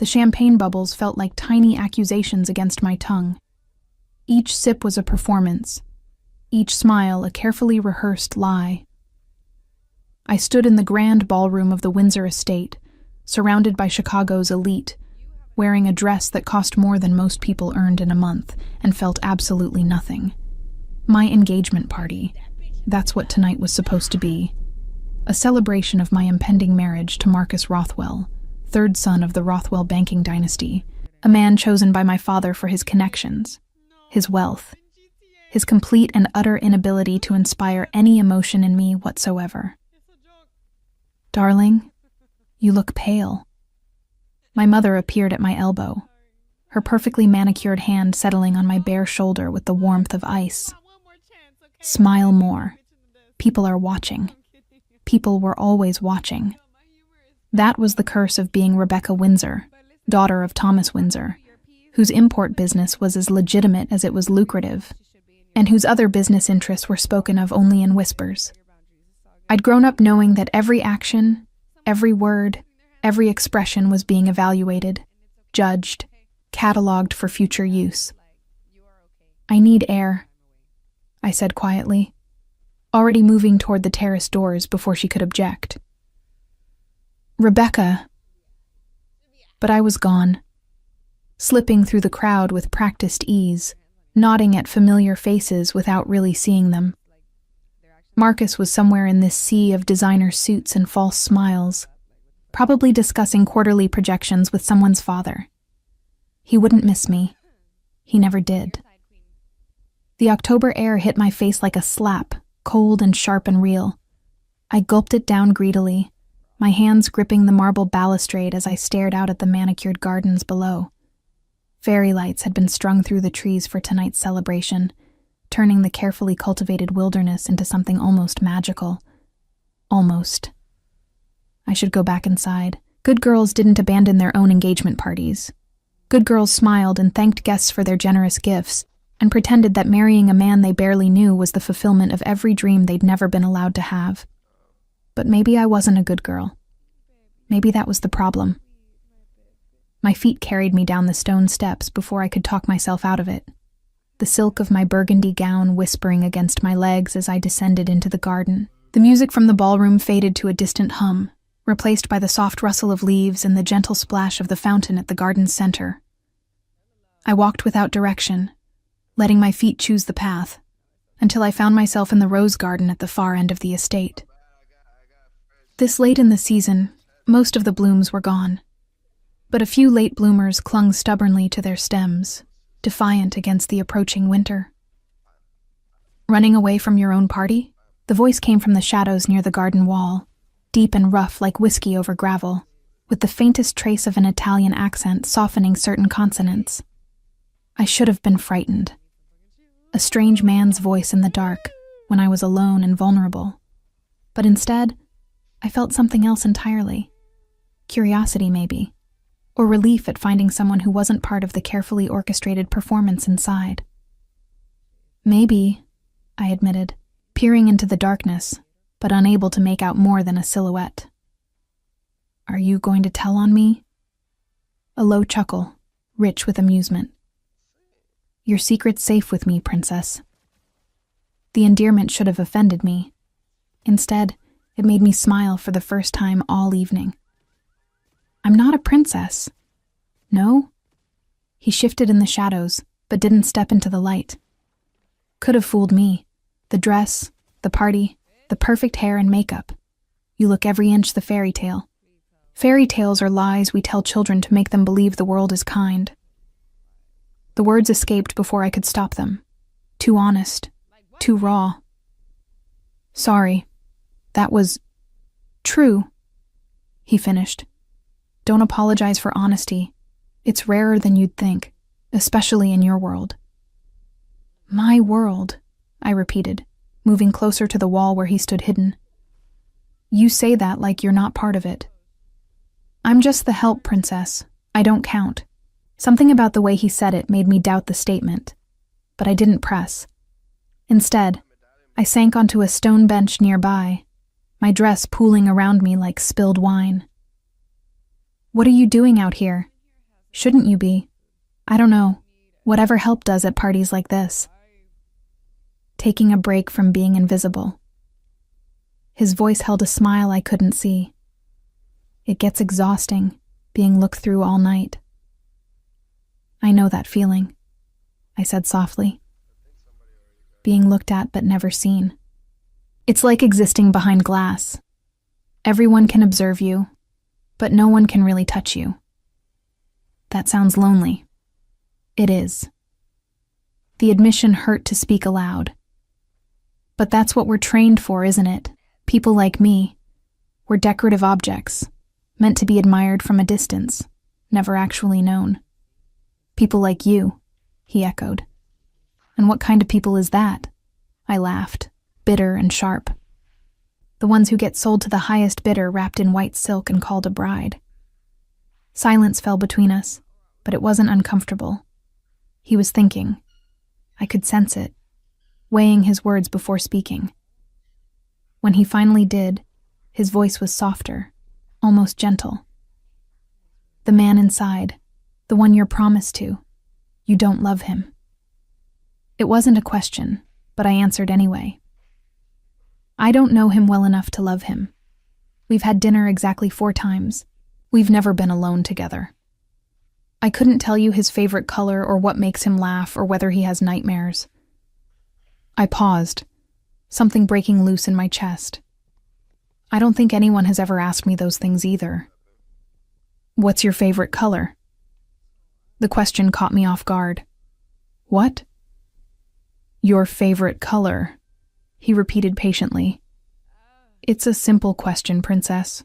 The champagne bubbles felt like tiny accusations against my tongue. Each sip was a performance, each smile a carefully rehearsed lie. I stood in the grand ballroom of the Windsor estate, surrounded by Chicago's elite, wearing a dress that cost more than most people earned in a month and felt absolutely nothing. My engagement party, that's what tonight was supposed to be. A celebration of my impending marriage to Marcus Rothwell, third son of the Rothwell banking dynasty, a man chosen by my father for his connections, his wealth, his complete and utter inability to inspire any emotion in me whatsoever. Darling, you look pale. My mother appeared at my elbow, her perfectly manicured hand settling on my bare shoulder with the warmth of ice. Smile more. People are watching. People were always watching. That was the curse of being Rebecca Windsor, daughter of Thomas Windsor, whose import business was as legitimate as it was lucrative, and whose other business interests were spoken of only in whispers. I'd grown up knowing that every action, every word, every expression was being evaluated, judged, catalogued for future use. I need air, I said quietly, already moving toward the terrace doors before she could object. Rebecca. But I was gone, slipping through the crowd with practiced ease, nodding at familiar faces without really seeing them. Marcus was somewhere in this sea of designer suits and false smiles, probably discussing quarterly projections with someone's father. He wouldn't miss me. He never did. The October air hit my face like a slap, cold and sharp and real. I gulped it down greedily, my hands gripping the marble balustrade as I stared out at the manicured gardens below. Fairy lights had been strung through the trees for tonight's celebration, turning the carefully cultivated wilderness into something almost magical. Almost. I should go back inside. Good girls didn't abandon their own engagement parties. Good girls smiled and thanked guests for their generous gifts, and pretended that marrying a man they barely knew was the fulfillment of every dream they'd never been allowed to have. But maybe I wasn't a good girl. Maybe that was the problem. My feet carried me down the stone steps before I could talk myself out of it, the silk of my burgundy gown whispering against my legs as I descended into the garden. The music from the ballroom faded to a distant hum, replaced by the soft rustle of leaves and the gentle splash of the fountain at the garden's center. I walked without direction, letting my feet choose the path, until I found myself in the rose garden at the far end of the estate. This late in the season, most of the blooms were gone, but a few late bloomers clung stubbornly to their stems, defiant against the approaching winter. Running away from your own party? The voice came from the shadows near the garden wall, deep and rough like whiskey over gravel, with the faintest trace of an Italian accent softening certain consonants. I should have been frightened. A strange man's voice in the dark, when I was alone and vulnerable. But instead, I felt something else entirely. Curiosity, maybe, or relief at finding someone who wasn't part of the carefully orchestrated performance inside. Maybe, I admitted, peering into the darkness, but unable to make out more than a silhouette. Are you going to tell on me? A low chuckle, rich with amusement. Your secret's safe with me, princess. The endearment should have offended me. Instead, it made me smile for the first time all evening. I'm not a princess. No? He shifted in the shadows, but didn't step into the light. Could have fooled me. The dress, the party, the perfect hair and makeup. You look every inch the fairy tale. Fairy tales are lies we tell children to make them believe the world is kind. The words escaped before I could stop them. Too honest. Too raw. Sorry. That was true, he finished. Don't apologize for honesty. It's rarer than you'd think, especially in your world. My world, I repeated, moving closer to the wall where he stood hidden. You say that like you're not part of it. I'm just the help, princess. I don't count. Something about the way he said it made me doubt the statement, but I didn't press. Instead, I sank onto a stone bench nearby, my dress pooling around me like spilled wine. What are you doing out here? Shouldn't you be? I don't know. Whatever help does at parties like this. Taking a break from being invisible. His voice held a smile I couldn't see. It gets exhausting, being looked through all night. I know that feeling, I said softly. Being looked at but never seen. It's like existing behind glass. Everyone can observe you, but no one can really touch you. That sounds lonely. It is. The admission hurt to speak aloud. But that's what we're trained for, isn't it? People like me. We're decorative objects, meant to be admired from a distance, never actually known. People like you, he echoed. And what kind of people is that? I laughed, bitter and sharp. The ones who get sold to the highest bidder wrapped in white silk and called a bride. Silence fell between us, but it wasn't uncomfortable. He was thinking. I could sense it, weighing his words before speaking. When he finally did, his voice was softer, almost gentle. The man inside, the one you're promised to, you don't love him. It wasn't a question, but I answered anyway. I don't know him well enough to love him. We've had dinner exactly 4 times. We've never been alone together. I couldn't tell you his favorite color or what makes him laugh or whether he has nightmares. I paused, something breaking loose in my chest. I don't think anyone has ever asked me those things either. What's your favorite color? The question caught me off guard. What? Your favorite color, he repeated patiently. It's a simple question, princess.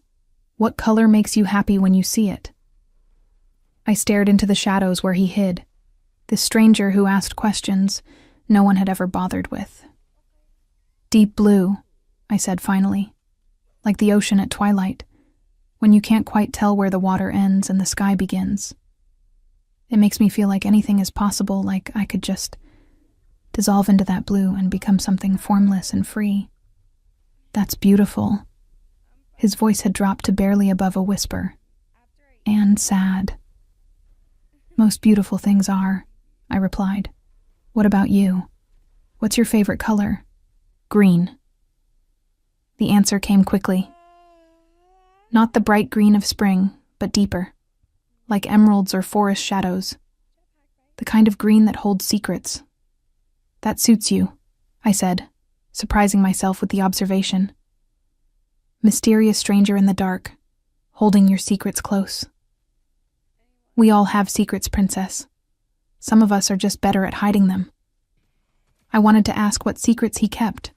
What color makes you happy when you see it? I stared into the shadows where he hid, this stranger who asked questions no one had ever bothered with. Deep blue, I said finally, like the ocean at twilight, when you can't quite tell where the water ends and the sky begins. It makes me feel like anything is possible, like I could just dissolve into that blue and become something formless and free. That's beautiful. His voice had dropped to barely above a whisper. And sad. Most beautiful things are, I replied. What about you? What's your favorite color? Green. The answer came quickly. Not the bright green of spring, but deeper, like emeralds or forest shadows. The kind of green that holds secrets. That suits you, I said, surprising myself with the observation. Mysterious stranger in the dark, holding your secrets close. We all have secrets, princess. Some of us are just better at hiding them. I wanted to ask what secrets he kept.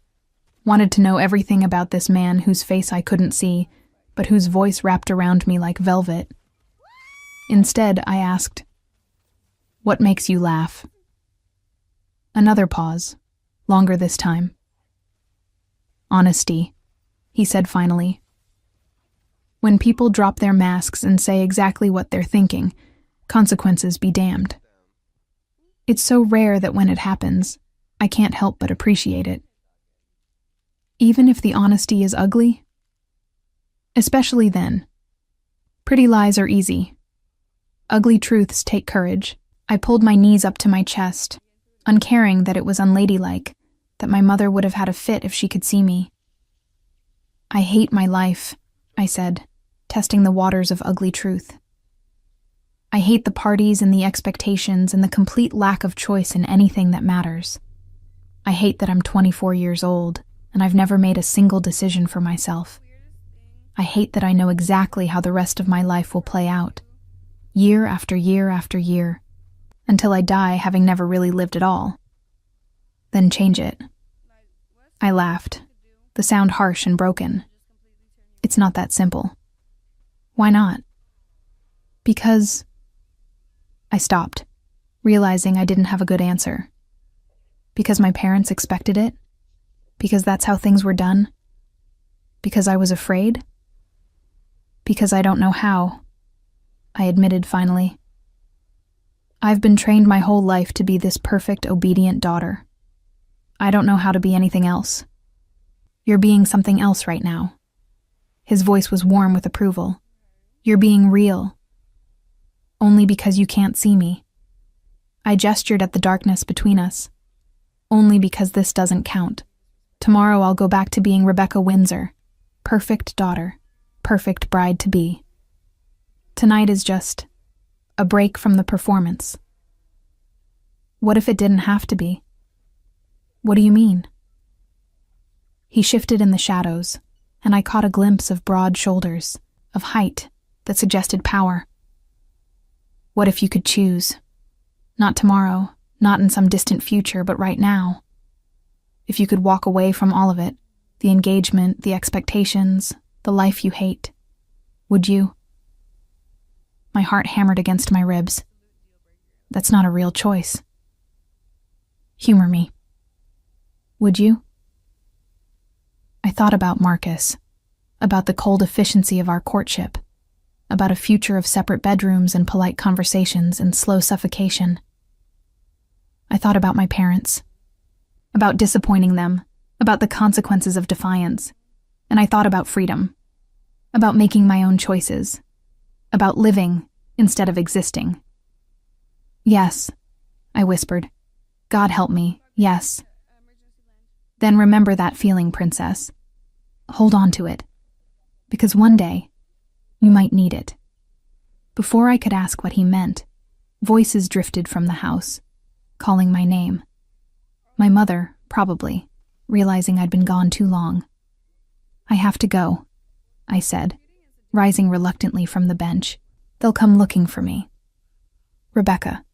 Wanted to know everything about this man whose face I couldn't see, but whose voice wrapped around me like velvet. Instead, I asked, what makes you laugh? Another pause, longer this time. Honesty, he said finally. When people drop their masks and say exactly what they're thinking, consequences be damned. It's so rare that when it happens, I can't help but appreciate it. Even if the honesty is ugly? Especially then. Pretty lies are easy. Ugly truths take courage. I pulled my knees up to my chest, uncaring that it was unladylike, that my mother would have had a fit if she could see me. I hate my life, I said, testing the waters of ugly truth. I hate the parties and the expectations and the complete lack of choice in anything that matters. I hate that I'm 24 years old and I've never made a single decision for myself. I hate that I know exactly how the rest of my life will play out, year after year after year, until I die having never really lived at all. Then change it. I laughed, the sound harsh and broken. It's not that simple. Why not? Because... I stopped, realizing I didn't have a good answer. Because my parents expected it? Because that's how things were done? Because I was afraid? Because I don't know how, I admitted finally. I've been trained my whole life to be this perfect, obedient daughter. I don't know how to be anything else. You're being something else right now. His voice was warm with approval. You're being real. Only because you can't see me. I gestured at the darkness between us. Only because this doesn't count. Tomorrow I'll go back to being Rebecca Windsor. Perfect daughter. Perfect bride-to-be. Tonight is just a break from the performance. What if it didn't have to be? What do you mean? He shifted in the shadows, and I caught a glimpse of broad shoulders, of height that suggested power. What if you could choose? Not tomorrow, not in some distant future, but right now. If you could walk away from all of it, the engagement, the expectations, the life you hate, would you? My heart hammered against my ribs. That's not a real choice. Humor me. Would you? I thought about Marcus, about the cold efficiency of our courtship, about a future of separate bedrooms and polite conversations and slow suffocation. I thought about my parents, about disappointing them, about the consequences of defiance, and I thought about freedom, about making my own choices, about living instead of existing. Yes, I whispered. God help me, yes. Then remember that feeling, princess. Hold on to it, because one day, you might need it. Before I could ask what he meant, voices drifted from the house, calling my name. My mother, probably, realizing I'd been gone too long. I have to go, I said, rising reluctantly from the bench. They'll come looking for me. Rebecca.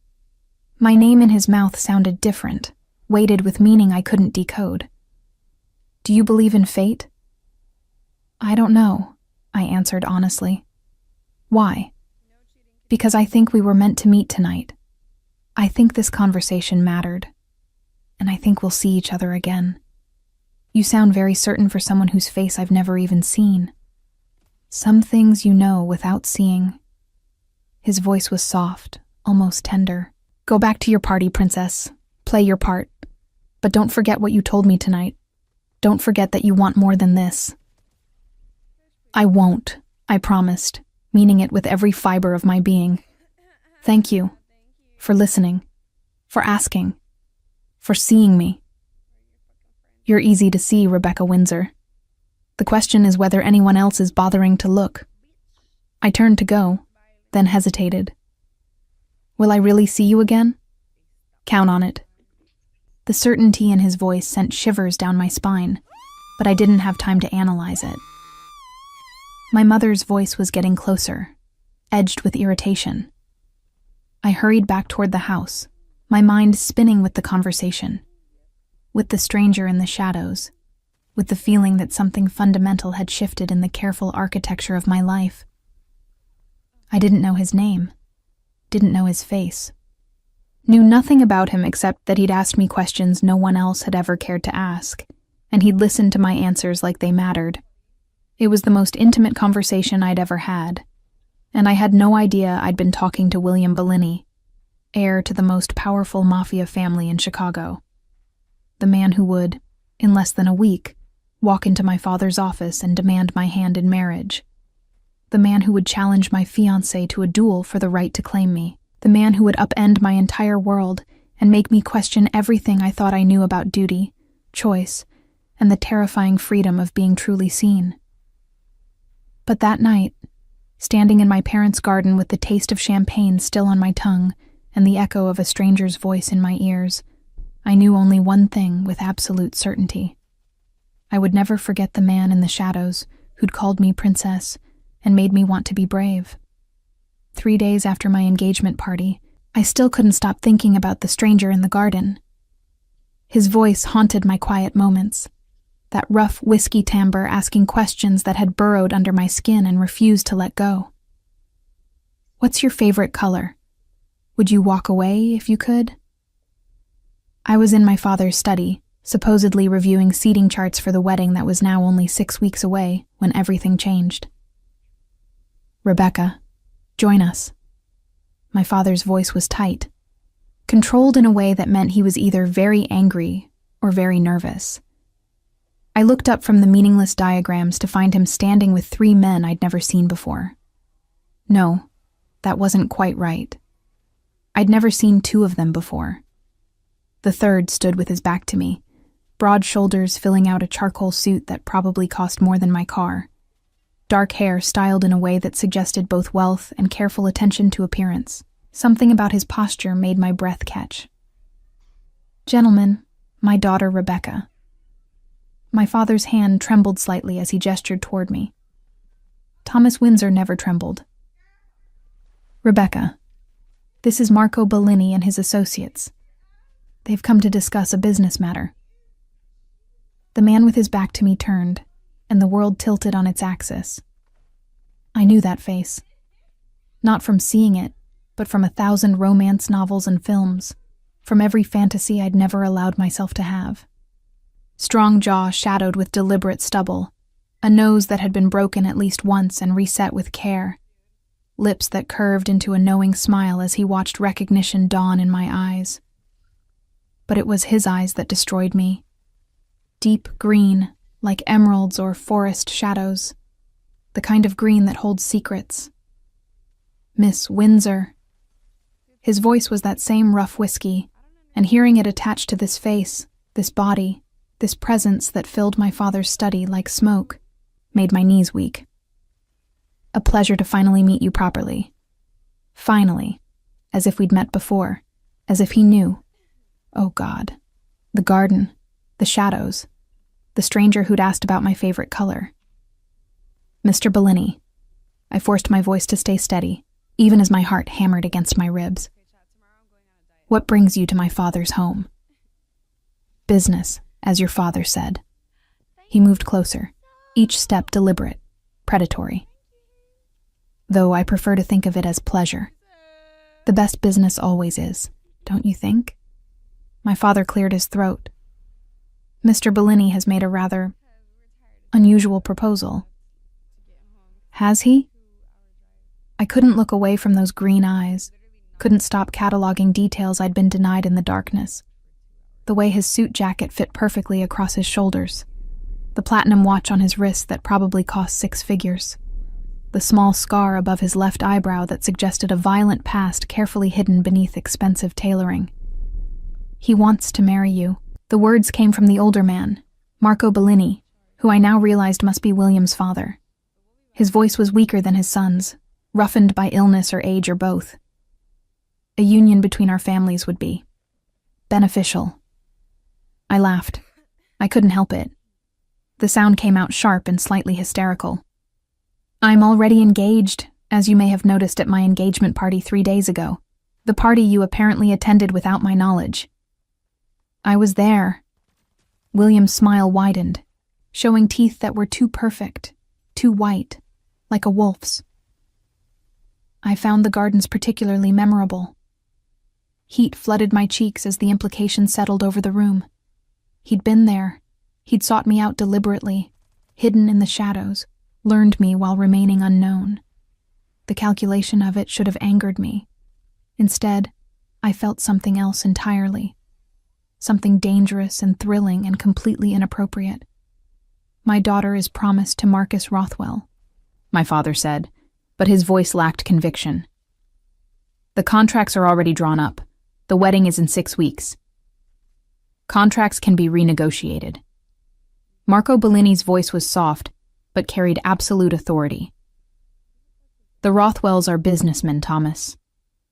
My name in his mouth sounded different, weighted with meaning I couldn't decode. Do you believe in fate? I don't know, I answered honestly. Why? Because I think we were meant to meet tonight. I think this conversation mattered. And I think we'll see each other again. You sound very certain for someone whose face I've never even seen. Some things you know without seeing. His voice was soft, almost tender. Go back to your party, princess. Play your part. But don't forget what you told me tonight. Don't forget that you want more than this. I won't, I promised, meaning it with every fiber of my being. Thank you for listening, for asking, for seeing me. You're easy to see, Rebecca Windsor. The question is whether anyone else is bothering to look. I turned to go, then hesitated. Will I really see you again? Count on it. The certainty in his voice sent shivers down my spine, but I didn't have time to analyze it. My mother's voice was getting closer, edged with irritation. I hurried back toward the house, my mind spinning with the conversation, with the stranger in the shadows, with the feeling that something fundamental had shifted in the careful architecture of my life. I didn't know his name, didn't know his face, knew nothing about him except that he'd asked me questions no one else had ever cared to ask, and he'd listened to my answers like they mattered. It was the most intimate conversation I'd ever had, and I had no idea I'd been talking to William Bellini, heir to the most powerful Mafia family in Chicago. The man who would, in less than a week, walk into my father's office and demand my hand in marriage. The man who would challenge my fiancé to a duel for the right to claim me. The man who would upend my entire world and make me question everything I thought I knew about duty, choice, and the terrifying freedom of being truly seen. But that night, standing in my parents' garden with the taste of champagne still on my tongue and the echo of a stranger's voice in my ears, I knew only one thing with absolute certainty. I would never forget the man in the shadows who'd called me princess and made me want to be brave. 3 days after my engagement party, I still couldn't stop thinking about the stranger in the garden. His voice haunted my quiet moments, that rough whiskey timbre asking questions that had burrowed under my skin and refused to let go. What's your favorite color? Would you walk away if you could? I was in my father's study, supposedly reviewing seating charts for the wedding that was now only 6 weeks away, when everything changed. Rebecca, join us. My father's voice was tight, controlled in a way that meant he was either very angry or very nervous. I looked up from the meaningless diagrams to find him standing with 3 men I'd never seen before. No, That wasn't quite right. I'd never seen two of them before. The third stood with his back to me, broad shoulders filling out a charcoal suit that probably cost more than my car. Dark hair styled in a way that suggested both wealth and careful attention to appearance. Something about his posture made my breath catch. "Gentlemen, my daughter Rebecca." My father's hand trembled slightly as he gestured toward me. Thomas Windsor never trembled. "Rebecca, this is Marco Bellini and his associates. They've come to discuss a business matter." The man with his back to me turned, and the world tilted on its axis. I knew that face. Not from seeing it, but from 1,000 romance novels and films, from every fantasy I'd never allowed myself to have. Strong jaw shadowed with deliberate stubble, a nose that had been broken at least once and reset with care, lips that curved into a knowing smile as he watched recognition dawn in my eyes. But it was his eyes that destroyed me. Deep green, like emeralds or forest shadows, the kind of green that holds secrets. "Miss Windsor." His voice was that same rough whiskey, and hearing it attached to this face, this body, this presence that filled my father's study like smoke, made my knees weak. "A pleasure to finally meet you properly." Finally, as if we'd met before, as if he knew. Oh God, the garden, the shadows, the stranger who'd asked about my favorite color. "Mr. Bellini." I forced my voice to stay steady, even as my heart hammered against my ribs. "What brings you to my father's home?" "Business, as your father said." He moved closer, each step deliberate, predatory. "Though I prefer to think of it as pleasure. The best business always is, don't you think?" My father cleared his throat. "Mr. Bellini has made a rather unusual proposal." "Has he?" I couldn't look away from those green eyes, couldn't stop cataloging details I'd been denied in the darkness. The way his suit jacket fit perfectly across his shoulders, the platinum watch on his wrist that probably cost 6 figures, the small scar above his left eyebrow that suggested a violent past carefully hidden beneath expensive tailoring. "He wants to marry you." The words came from the older man, Marco Bellini, who I now realized must be William's father. His voice was weaker than his son's, roughened by illness or age or both. A union between our families would be beneficial. I laughed. I couldn't help it. The sound came out sharp and slightly hysterical. "I'm already engaged, as you may have noticed at my engagement party 3 days ago, the party you apparently attended without my knowledge." I was there. William's smile widened, showing teeth that were too perfect, too white, like a wolf's. "I found the gardens particularly memorable." Heat flooded my cheeks as the implication settled over the room. He'd been there. He'd sought me out deliberately, hidden in the shadows, learned me while remaining unknown. The calculation of it should have angered me. Instead, I felt something else entirely. Something dangerous and thrilling and completely inappropriate. "My daughter is promised to Marcus Rothwell," my father said, but his voice lacked conviction. "The contracts are already drawn up. The wedding is in 6 weeks. Contracts can be renegotiated." Marco Bellini's voice was soft, but carried absolute authority. "The Rothwells are businessmen, Thomas.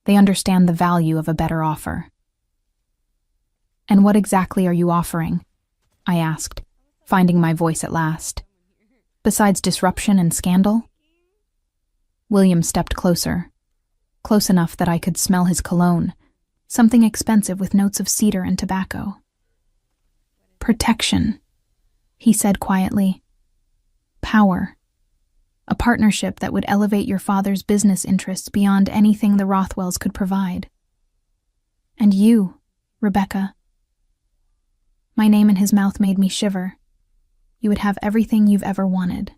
They understand the value of a better offer." "And what exactly are you offering?" I asked, finding my voice at last. "Besides disruption and scandal?" William stepped closer, close enough that I could smell his cologne, something expensive with notes of cedar and tobacco. "Protection," he said quietly. "Power. A partnership that would elevate your father's business interests beyond anything the Rothwells could provide. And you, Rebecca." My name in his mouth made me shiver. "You would have everything you've ever wanted."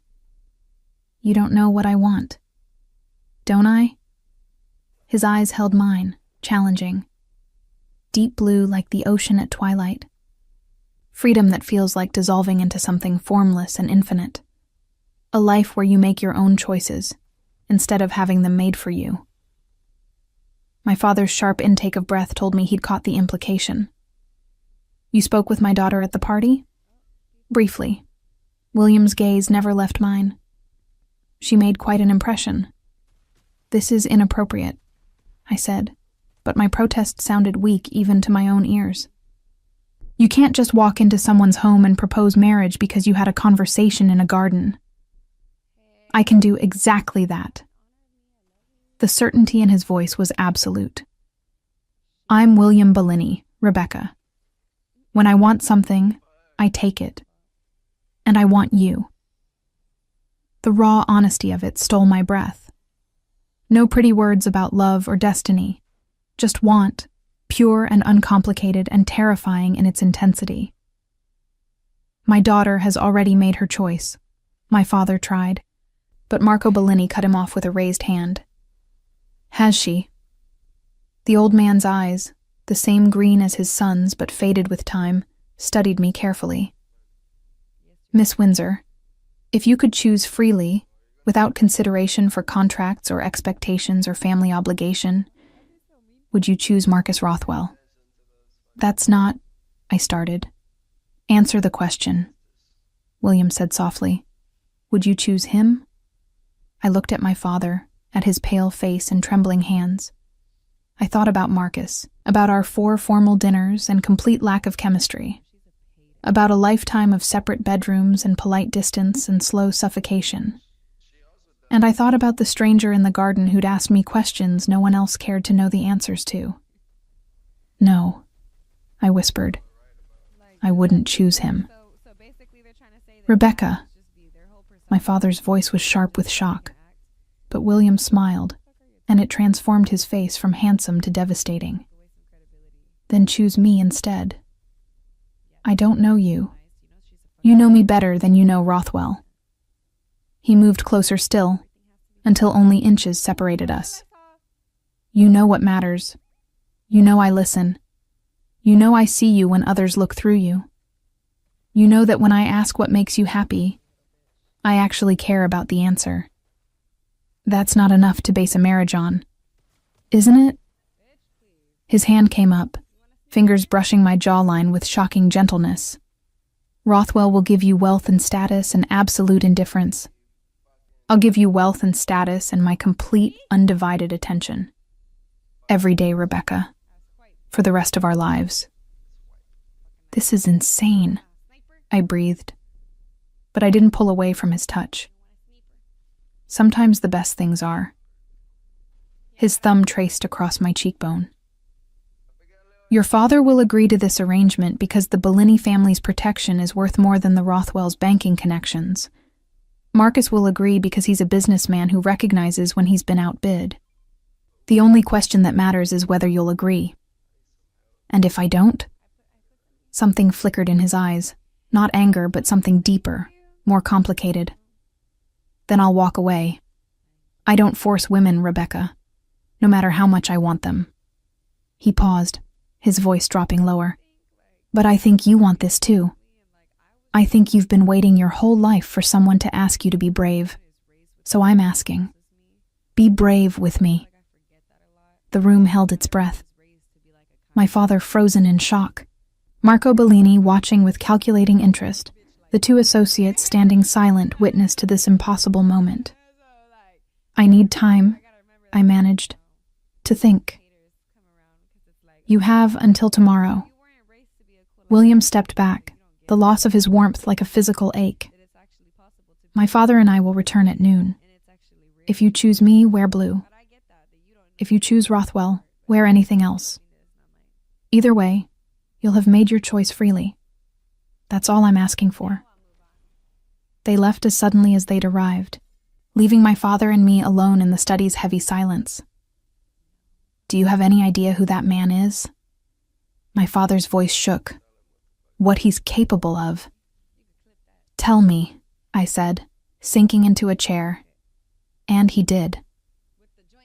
"You don't know what I want." "Don't I?" His eyes held mine, challenging. Deep blue like the ocean at twilight. Freedom that feels like dissolving into something formless and infinite. A life where you make your own choices, instead of having them made for you. My father's sharp intake of breath told me he'd caught the implication. You spoke with my daughter at the party? Briefly. William's gaze never left mine. She made quite an impression. This is inappropriate, I said, but my protest sounded weak even to my own ears. You can't just walk into someone's home and propose marriage because you had a conversation in a garden. I can do exactly that. The certainty in his voice was absolute. I'm William Bellini, Rebecca. When I want something, I take it. And I want you. The raw honesty of it stole my breath. No pretty words about love or destiny, just want, pure and uncomplicated and terrifying in its intensity. My daughter has already made her choice, my father tried, but Marco Bellini cut him off with a raised hand. Has she? The old man's eyes, the same green as his son's but faded with time, studied me carefully. Miss Windsor, if you could choose freely, without consideration for contracts or expectations or family obligation, would you choose Marcus Rothwell? That's not, I started. Answer the question, William said softly. Would you choose him? I looked at my father, at his pale face and trembling hands. I thought about Marcus, about our 4 formal dinners and complete lack of chemistry, about a lifetime of separate bedrooms and polite distance and slow suffocation. And I thought about the stranger in the garden who'd asked me questions no one else cared to know the answers to. No, I whispered. I wouldn't choose him. Rebecca. My father's voice was sharp with shock, but William smiled, and it transformed his face from handsome to devastating. Then choose me instead. I don't know you. You know me better than you know Rothwell. He moved closer still, until only inches separated us. You know what matters. You know I listen. You know I see you when others look through you. You know that when I ask what makes you happy, I actually care about the answer. That's not enough to base a marriage on, isn't it? His hand came up, fingers brushing my jawline with shocking gentleness. Rothwell will give you wealth and status and absolute indifference. I'll give you wealth and status and my complete, undivided attention. Every day, Rebecca. For the rest of our lives. This is insane, I breathed. But I didn't pull away from his touch. Sometimes the best things are. His thumb traced across my cheekbone. Your father will agree to this arrangement because the Bellini family's protection is worth more than the Rothwell's banking connections. Marcus will agree because he's a businessman who recognizes when he's been outbid. The only question that matters is whether you'll agree. And if I don't? Something flickered in his eyes, not anger, but something deeper, more complicated. Then I'll walk away. I don't force women, Rebecca, no matter how much I want them. He paused, his voice dropping lower. But I think you want this too. I think you've been waiting your whole life for someone to ask you to be brave. So I'm asking. Be brave with me. The room held its breath. My father frozen in shock. Marco Bellini watching with calculating interest, the 2 associates standing silent witness to this impossible moment. I need time, I managed, to think. You have until tomorrow. William stepped back, the loss of his warmth like a physical ache. My father and I will return at noon. If you choose me, wear blue. If you choose Rothwell, wear anything else. Either way, you'll have made your choice freely. That's all I'm asking for. They left as suddenly as they'd arrived, leaving my father and me alone in the study's heavy silence. Do you have any idea who that man is? My father's voice shook. What he's capable of. Tell me, I said, sinking into a chair. And he did.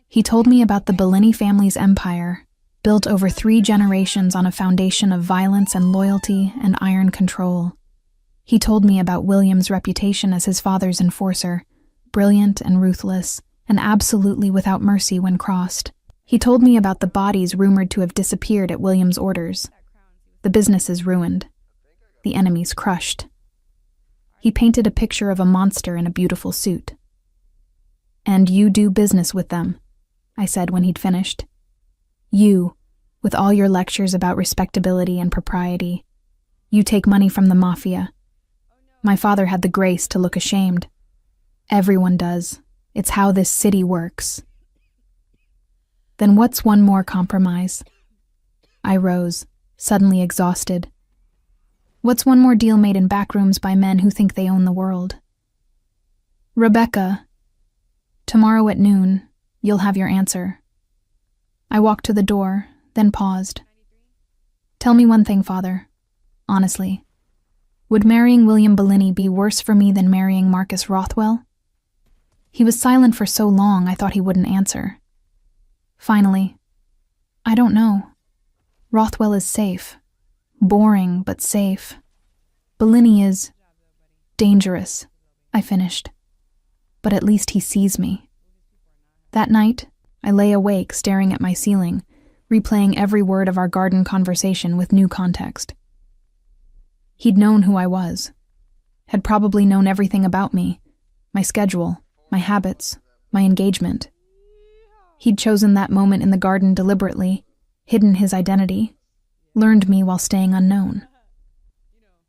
He told me about the Bellini family's empire, built over 3 generations on a foundation of violence and loyalty and iron control. He told me about William's reputation as his father's enforcer, brilliant and ruthless, and absolutely without mercy when crossed. He told me about the bodies rumored to have disappeared at William's orders. The businesses ruined. The enemies crushed. He painted a picture of a monster in a beautiful suit. "And you do business with them," I said when he'd finished. "You, with all your lectures about respectability and propriety. You take money from the Mafia." My father had the grace to look ashamed. "Everyone does. It's how this city works." "Then what's one more compromise?" I rose, suddenly exhausted. "What's one more deal made in back rooms by men who think they own the world?" "Rebecca, tomorrow at noon, you'll have your answer." I walked to the door, then paused. "Tell me one thing, Father. Honestly. Would marrying William Bellini be worse for me than marrying Marcus Rothwell?" He was silent for so long I thought he wouldn't answer. Finally, "I don't know. Rothwell is safe. Boring, but safe. Bellini is dangerous," I finished. "But at least he sees me." That night, I lay awake staring at my ceiling, replaying every word of our garden conversation with new context. He'd known who I was, had probably known everything about me, my schedule, my habits, my engagement. He'd chosen that moment in the garden deliberately, hidden his identity, learned me while staying unknown.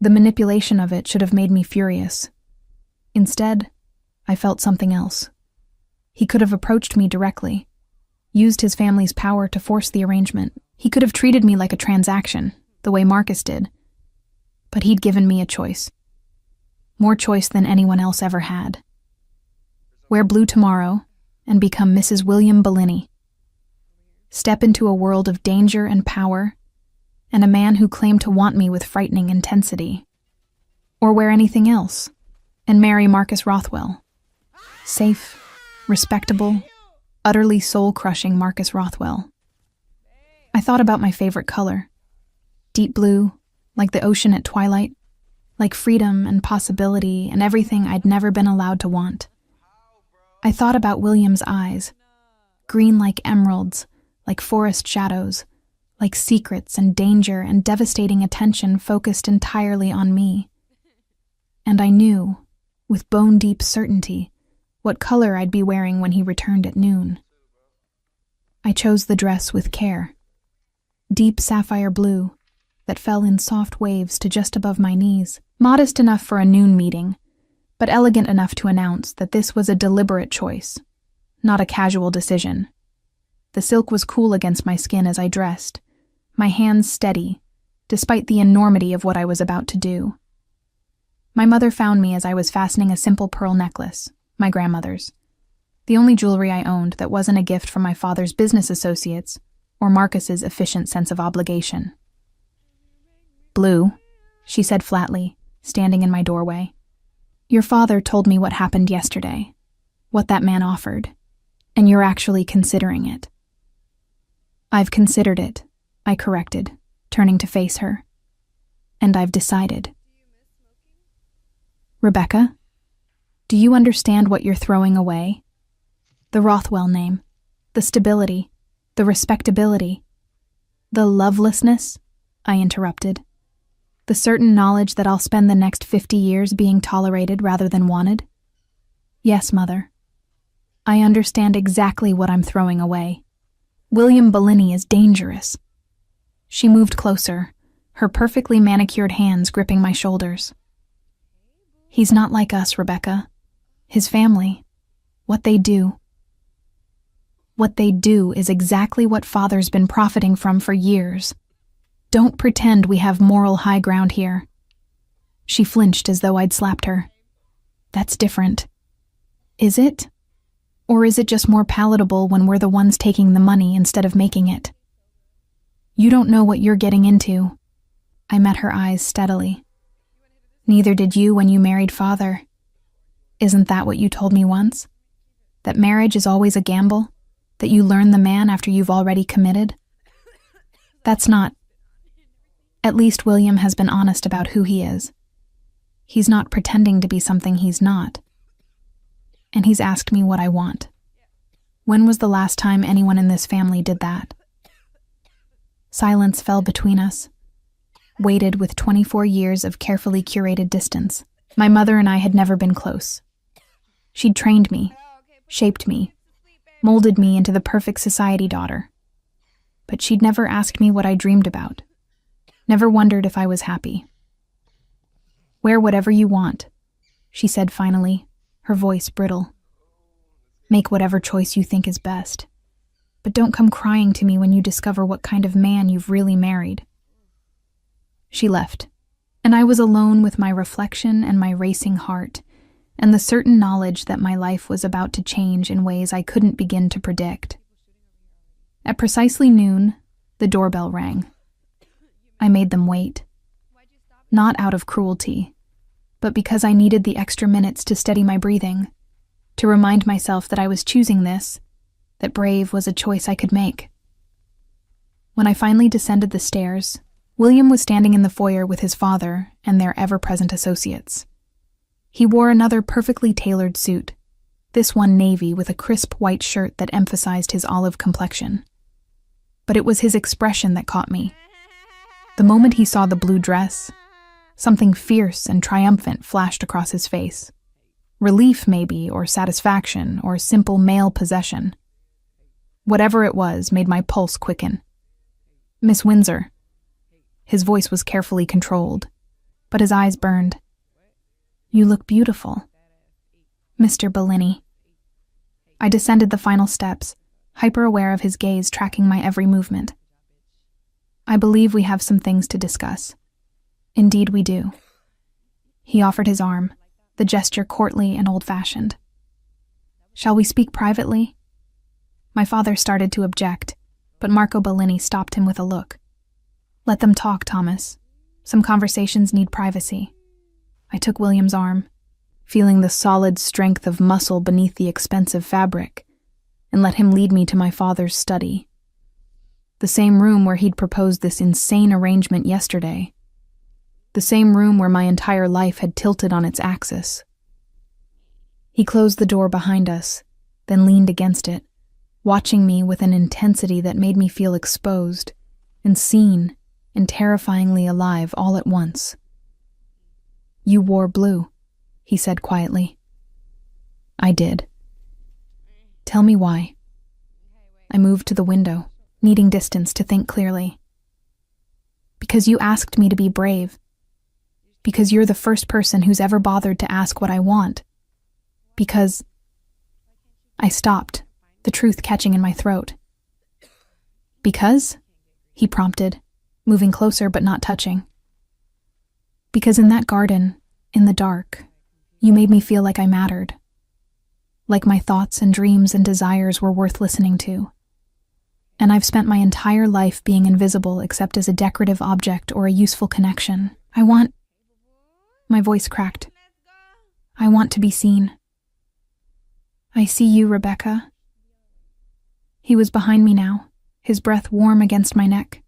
The manipulation of it should have made me furious. Instead, I felt something else. He could have approached me directly, used his family's power to force the arrangement. He could have treated me like a transaction, the way Marcus did. But he'd given me a choice. More choice than anyone else ever had. Wear blue tomorrow and become Mrs. William Bellini. Step into a world of danger and power, and a man who claimed to want me with frightening intensity. Or wear anything else, and marry Marcus Rothwell. Safe, respectable, utterly soul-crushing Marcus Rothwell. I thought about my favorite color. Deep blue, like the ocean at twilight, like freedom and possibility and everything I'd never been allowed to want. I thought about William's eyes, green like emeralds, like forest shadows, like secrets and danger and devastating attention focused entirely on me. And I knew, with bone-deep certainty, what color I'd be wearing when he returned at noon. I chose the dress with care. Deep sapphire blue, that fell in soft waves to just above my knees, modest enough for a noon meeting, but elegant enough to announce that this was a deliberate choice, not a casual decision. The silk was cool against my skin as I dressed, my hands steady, despite the enormity of what I was about to do. My mother found me as I was fastening a simple pearl necklace, my grandmother's, the only jewelry I owned that wasn't a gift from my father's business associates or Marcus's efficient sense of obligation. "Blue," she said flatly, standing in my doorway. "Your father told me what happened yesterday, what that man offered, and you're actually considering it." "I've considered it," I corrected, turning to face her. "And I've decided." "Rebecca, do you understand what you're throwing away? The Rothwell name, the stability, the respectability, the lovelessness," I interrupted. "The certain knowledge that I'll spend the next 50 years being tolerated rather than wanted?" "Yes, Mother. I understand exactly what I'm throwing away. William Bellini is dangerous." She moved closer, her perfectly manicured hands gripping my shoulders. "He's not like us, Rebecca. His family, what they do is exactly what Father's been profiting from for years. Don't pretend we have moral high ground here." She flinched as though I'd slapped her. "That's different. Is it? Or is it just more palatable when we're the ones taking the money instead of making it?" "You don't know what you're getting into." I met her eyes steadily. "Neither did you when you married Father. Isn't that what you told me once? That marriage is always a gamble? That you learn the man after you've already committed? That's not... At least William has been honest about who he is. He's not pretending to be something he's not. And he's asked me what I want. When was the last time anyone in this family did that? Silence fell between us, weighted with 24 years of carefully curated distance. My mother and I had never been close. She'd trained me, shaped me, molded me into the perfect society daughter. But she'd never asked me what I dreamed about, never wondered if I was happy. "Wear whatever you want," she said finally, her voice brittle. "Make whatever choice you think is best. But don't come crying to me when you discover what kind of man you've really married." She left, and I was alone with my reflection and my racing heart, and the certain knowledge that my life was about to change in ways I couldn't begin to predict. At precisely noon, the doorbell rang. I made them wait. Not out of cruelty, but because I needed the extra minutes to steady my breathing, to remind myself that I was choosing this, that brave was a choice I could make. When I finally descended the stairs, William was standing in the foyer with his father and their ever-present associates. He wore another perfectly tailored suit, this one navy with a crisp white shirt that emphasized his olive complexion. But it was his expression that caught me. The moment he saw the blue dress, something fierce and triumphant flashed across his face. Relief, maybe, or satisfaction, or simple male possession. Whatever it was made my pulse quicken. "Miss Windsor." His voice was carefully controlled, but his eyes burned. "You look beautiful." "Mr. Bellini." I descended the final steps, hyper-aware of his gaze tracking my every movement. "I believe we have some things to discuss." "Indeed we do." He offered his arm, the gesture courtly and old-fashioned. "Shall we speak privately?" My father started to object, but Marco Bellini stopped him with a look. "Let them talk, Thomas. Some conversations need privacy." I took William's arm, feeling the solid strength of muscle beneath the expensive fabric, and let him lead me to my father's study. The same room where he'd proposed this insane arrangement yesterday. The same room where my entire life had tilted on its axis. He closed the door behind us, then leaned against it, watching me with an intensity that made me feel exposed, and seen, and terrifyingly alive all at once. "You wore blue," he said quietly. "I did." "Tell me why." I moved to the window, needing distance to think clearly. "Because you asked me to be brave. Because you're the first person who's ever bothered to ask what I want. Because—" I stopped, the truth catching in my throat. "Because?" he prompted, moving closer but not touching. "Because in that garden, in the dark, you made me feel like I mattered. Like my thoughts and dreams and desires were worth listening to. And I've spent my entire life being invisible except as a decorative object or a useful connection. I want—" My voice cracked. "I want to be seen." "I see you, Rebecca." He was behind me now, his breath warm against my neck.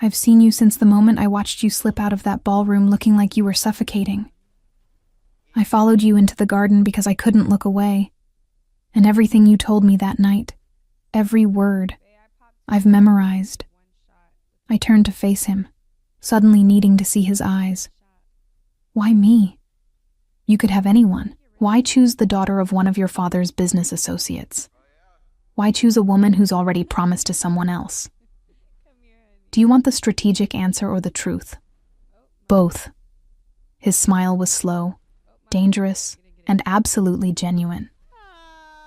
"I've seen you since the moment I watched you slip out of that ballroom looking like you were suffocating. I followed you into the garden because I couldn't look away, and everything you told me that night, every word, I've memorized." I turned to face him, suddenly needing to see his eyes. "Why me? You could have anyone. Why choose the daughter of one of your father's business associates? Why choose a woman who's already promised to someone else? Do you want the strategic answer or the truth?" "Both." His smile was slow, dangerous, and absolutely genuine.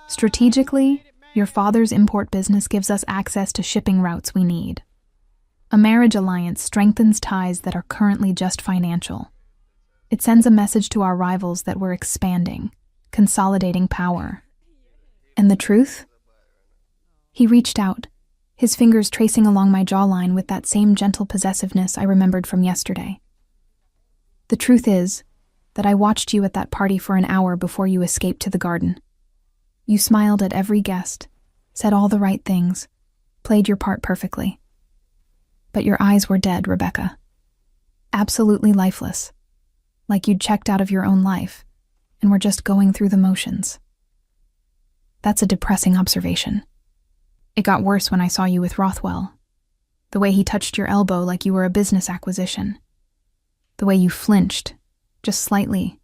"Strategically, your father's import business gives us access to shipping routes we need. A marriage alliance strengthens ties that are currently just financial. It sends a message to our rivals that we're expanding, consolidating power. And the truth?" He reached out, his fingers tracing along my jawline with that same gentle possessiveness I remembered from yesterday. "The truth is that I watched you at that party for an hour before you escaped to the garden. You smiled at every guest, said all the right things, played your part perfectly. But your eyes were dead, Rebecca. Absolutely lifeless. Like you'd checked out of your own life, and were just going through the motions." That's a depressing observation. It got worse when I saw you with Rothwell. The way he touched your elbow like you were a business acquisition. The way you flinched, just slightly,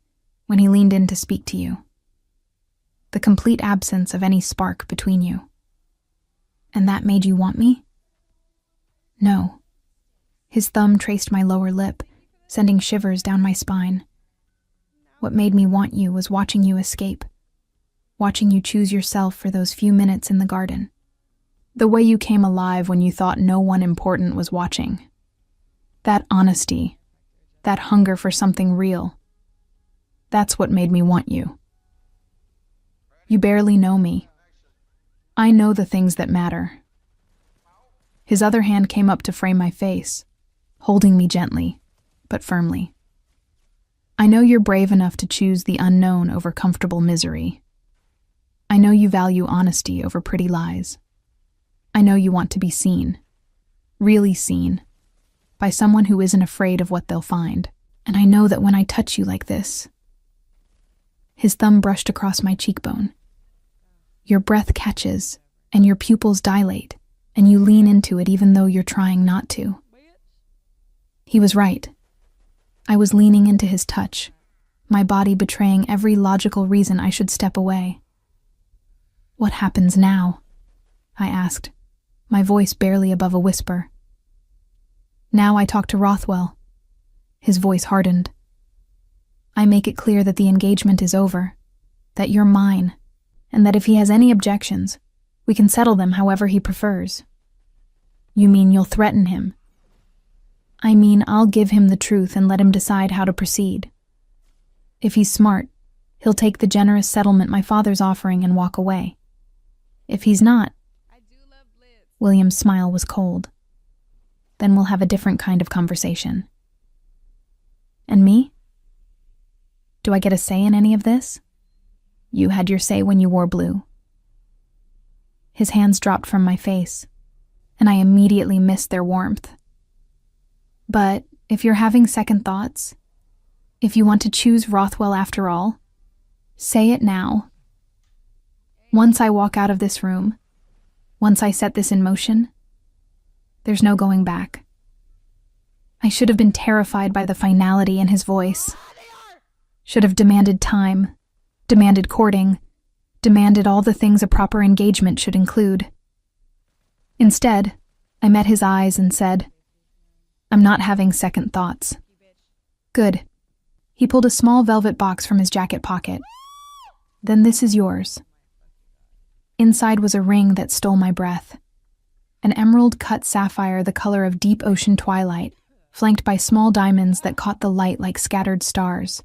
when he leaned in to speak to you. The complete absence of any spark between you. And that made you want me? No. His thumb traced my lower lip, sending shivers down my spine. What made me want you was watching you escape. Watching you choose yourself for those few minutes in the garden. The way you came alive when you thought no one important was watching. That honesty, that hunger for something real. That's what made me want you. You barely know me. I know the things that matter. His other hand came up to frame my face, holding me gently, but firmly. I know you're brave enough to choose the unknown over comfortable misery. I know you value honesty over pretty lies. I know you want to be seen, really seen, by someone who isn't afraid of what they'll find. And I know that when I touch you like this, his thumb brushed across my cheekbone. Your breath catches, and your pupils dilate, and you lean into it even though you're trying not to. He was right. I was leaning into his touch, my body betraying every logical reason I should step away. What happens now? I asked, my voice barely above a whisper. Now I talk to Rothwell. His voice hardened. I make it clear that the engagement is over, that you're mine, and that if he has any objections, we can settle them however he prefers. You mean you'll threaten him? I mean I'll give him the truth and let him decide how to proceed. If he's smart, he'll take the generous settlement my father's offering and walk away. If he's not, William's smile was cold. Then we'll have a different kind of conversation. And me? Do I get a say in any of this? You had your say when you wore blue. His hands dropped from my face, and I immediately missed their warmth. But if you're having second thoughts, if you want to choose Rothwell after all, say it now. Once I walk out of this room, once I set this in motion, there's no going back. I should have been terrified by the finality in his voice. Should have demanded time, demanded courting, demanded all the things a proper engagement should include. Instead, I met his eyes and said, I'm not having second thoughts. Good. He pulled a small velvet box from his jacket pocket. Then this is yours. Inside was a ring that stole my breath. An emerald-cut sapphire the color of deep ocean twilight, flanked by small diamonds that caught the light like scattered stars.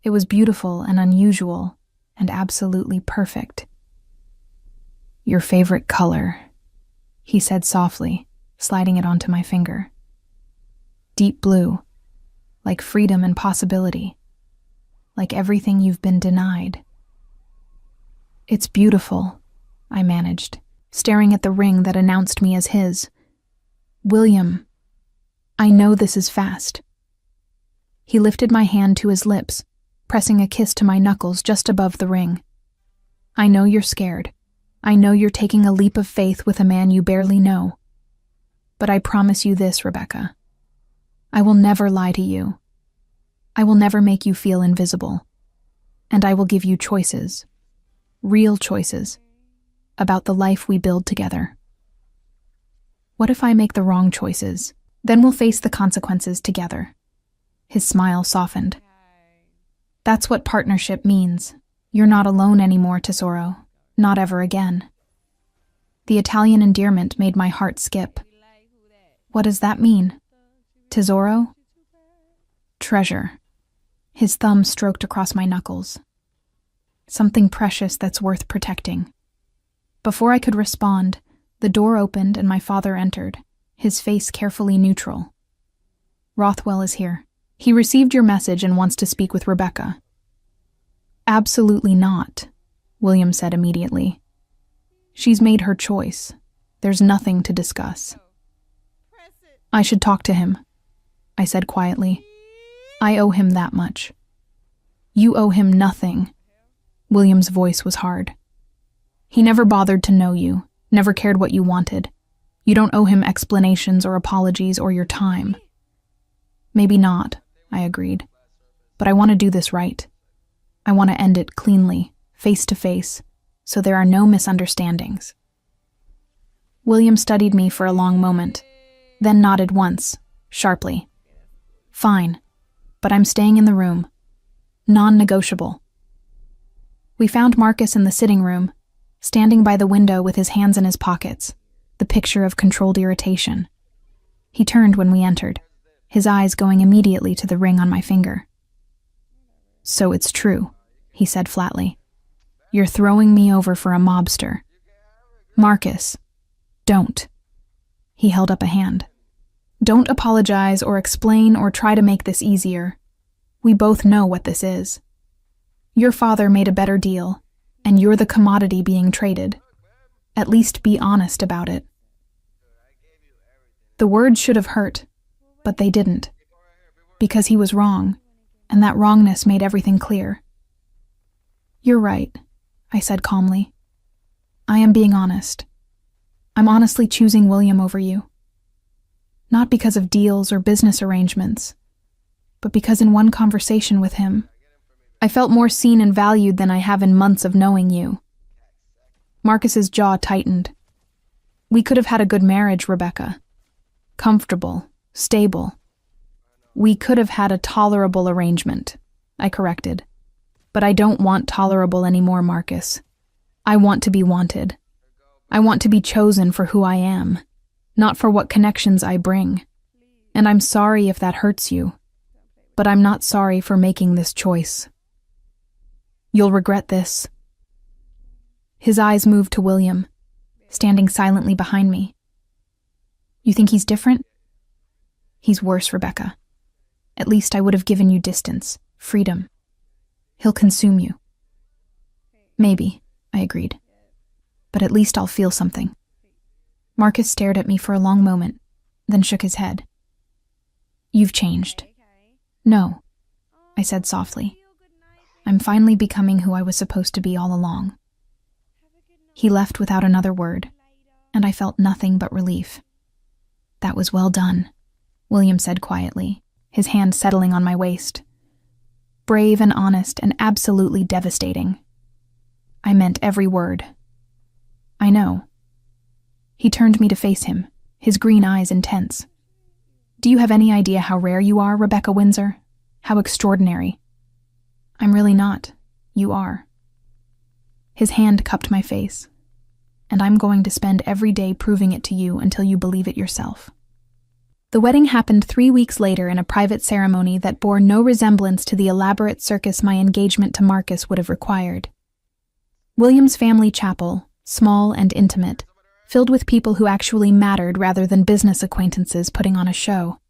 It was beautiful and unusual, and absolutely perfect. Your favorite color, he said softly, sliding it onto my finger. Deep blue, like freedom and possibility, like everything you've been denied. It's beautiful, I managed, staring at the ring that announced me as his. William, I know this is fast. He lifted my hand to his lips, pressing a kiss to my knuckles just above the ring. I know you're scared. I know you're taking a leap of faith with a man you barely know. But I promise you this, Rebecca. I will never lie to you. I will never make you feel invisible. And I will give you choices. Real choices. About the life we build together. What if I make the wrong choices? Then we'll face the consequences together. His smile softened. That's what partnership means. You're not alone anymore, Tesoro. Not ever again. The Italian endearment made my heart skip. What does that mean? Tesoro? Treasure. His thumb stroked across my knuckles. Something precious that's worth protecting. Before I could respond, the door opened and my father entered, his face carefully neutral. Rothwell is here. He received your message and wants to speak with Rebecca. Absolutely not, William said immediately. She's made her choice. There's nothing to discuss. I should talk to him, I said quietly. I owe him that much. You owe him nothing. William's voice was hard. He never bothered to know you, never cared what you wanted. You don't owe him explanations or apologies or your time. Maybe not, I agreed. But I want to do this right. I want to end it cleanly, face to face, so there are no misunderstandings. William studied me for a long moment, then nodded once, sharply. Fine, but I'm staying in the room. Non-negotiable. We found Marcus in the sitting room, standing by the window with his hands in his pockets, the picture of controlled irritation. He turned when we entered, his eyes going immediately to the ring on my finger. So it's true, he said flatly. You're throwing me over for a mobster. Marcus, don't. He held up a hand. Don't apologize or explain or try to make this easier. We both know what this is. Your father made a better deal, and you're the commodity being traded. At least be honest about it. The words should have hurt, but they didn't. Because he was wrong, and that wrongness made everything clear. You're right, I said calmly. I am being honest. I'm honestly choosing William over you. Not because of deals or business arrangements, but because in one conversation with him, I felt more seen and valued than I have in months of knowing you. Marcus's jaw tightened. We could have had a good marriage, Rebecca. Comfortable, stable. We could have had a tolerable arrangement, I corrected. But I don't want tolerable anymore, Marcus. I want to be wanted. I want to be chosen for who I am, not for what connections I bring. And I'm sorry if that hurts you, but I'm not sorry for making this choice. You'll regret this. His eyes moved to William, standing silently behind me. You think he's different? He's worse, Rebecca. At least I would have given you distance, freedom. He'll consume you. Maybe, I agreed. But at least I'll feel something. Marcus stared at me for a long moment, then shook his head. You've changed. No, I said softly. I'm finally becoming who I was supposed to be all along. He left without another word, and I felt nothing but relief. That was well done, William said quietly, his hand settling on my waist. Brave and honest and absolutely devastating. I meant every word. I know. He turned me to face him, his green eyes intense. Do you have any idea how rare you are, Rebecca Windsor? How extraordinary. I'm really not. You are. His hand cupped my face. And I'm going to spend every day proving it to you until you believe it yourself. The wedding happened 3 weeks later in a private ceremony that bore no resemblance to the elaborate circus my engagement to Marcus would have required. William's family chapel, small and intimate, filled with people who actually mattered rather than business acquaintances putting on a show.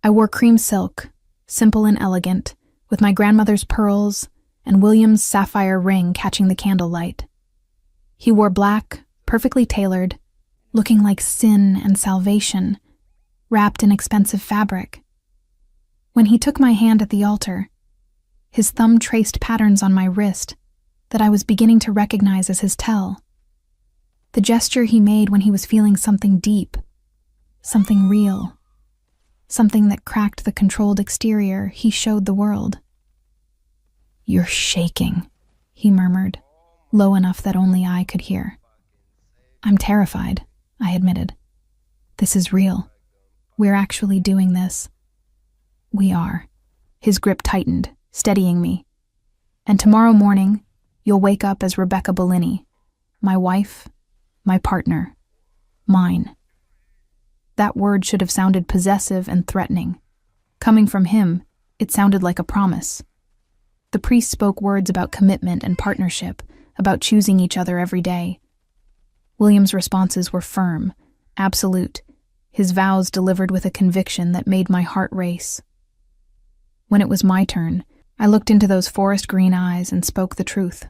I wore cream silk, simple and elegant, with my grandmother's pearls and William's sapphire ring catching the candlelight. He wore black, perfectly tailored, looking like sin and salvation, wrapped in expensive fabric. When he took my hand at the altar, his thumb traced patterns on my wrist that I was beginning to recognize as his tell. The gesture he made when he was feeling something deep, something real, something that cracked the controlled exterior he showed the world. You're shaking, he murmured, low enough that only I could hear. I'm terrified, I admitted. This is real. We're actually doing this. We are. His grip tightened, steadying me. And tomorrow morning, you'll wake up as Rebecca Bellini, my wife, my partner, mine. That word should have sounded possessive and threatening. Coming from him, it sounded like a promise. The priest spoke words about commitment and partnership, about choosing each other every day. William's responses were firm, absolute, his vows delivered with a conviction that made my heart race. When it was my turn, I looked into those forest green eyes and spoke the truth.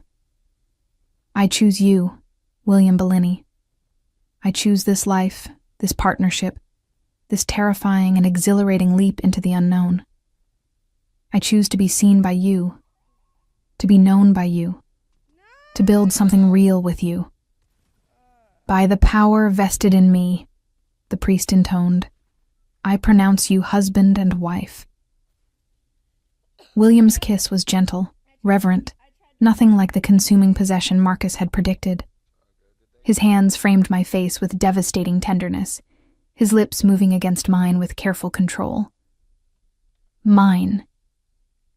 I choose you, William Bellini. I choose this life, this partnership, this terrifying and exhilarating leap into the unknown. I choose to be seen by you, to be known by you, to build something real with you. By the power vested in me, the priest intoned, I pronounce you husband and wife. William's kiss was gentle, reverent, nothing like the consuming possession Marcus had predicted. His hands framed my face with devastating tenderness, his lips moving against mine with careful control. Mine,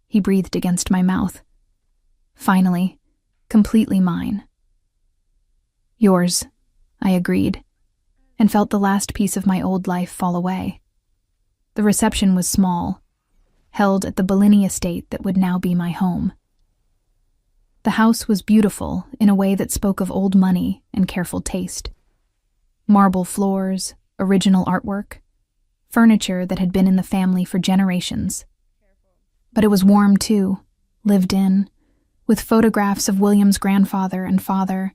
he breathed against my mouth. Finally, completely mine. Yours, I agreed, and felt the last piece of my old life fall away. The reception was small, held at the Bellini estate that would now be my home. The house was beautiful in a way that spoke of old money and careful taste. Marble floors, original artwork, furniture that had been in the family for generations. But it was warm too, lived in, with photographs of William's grandfather and father,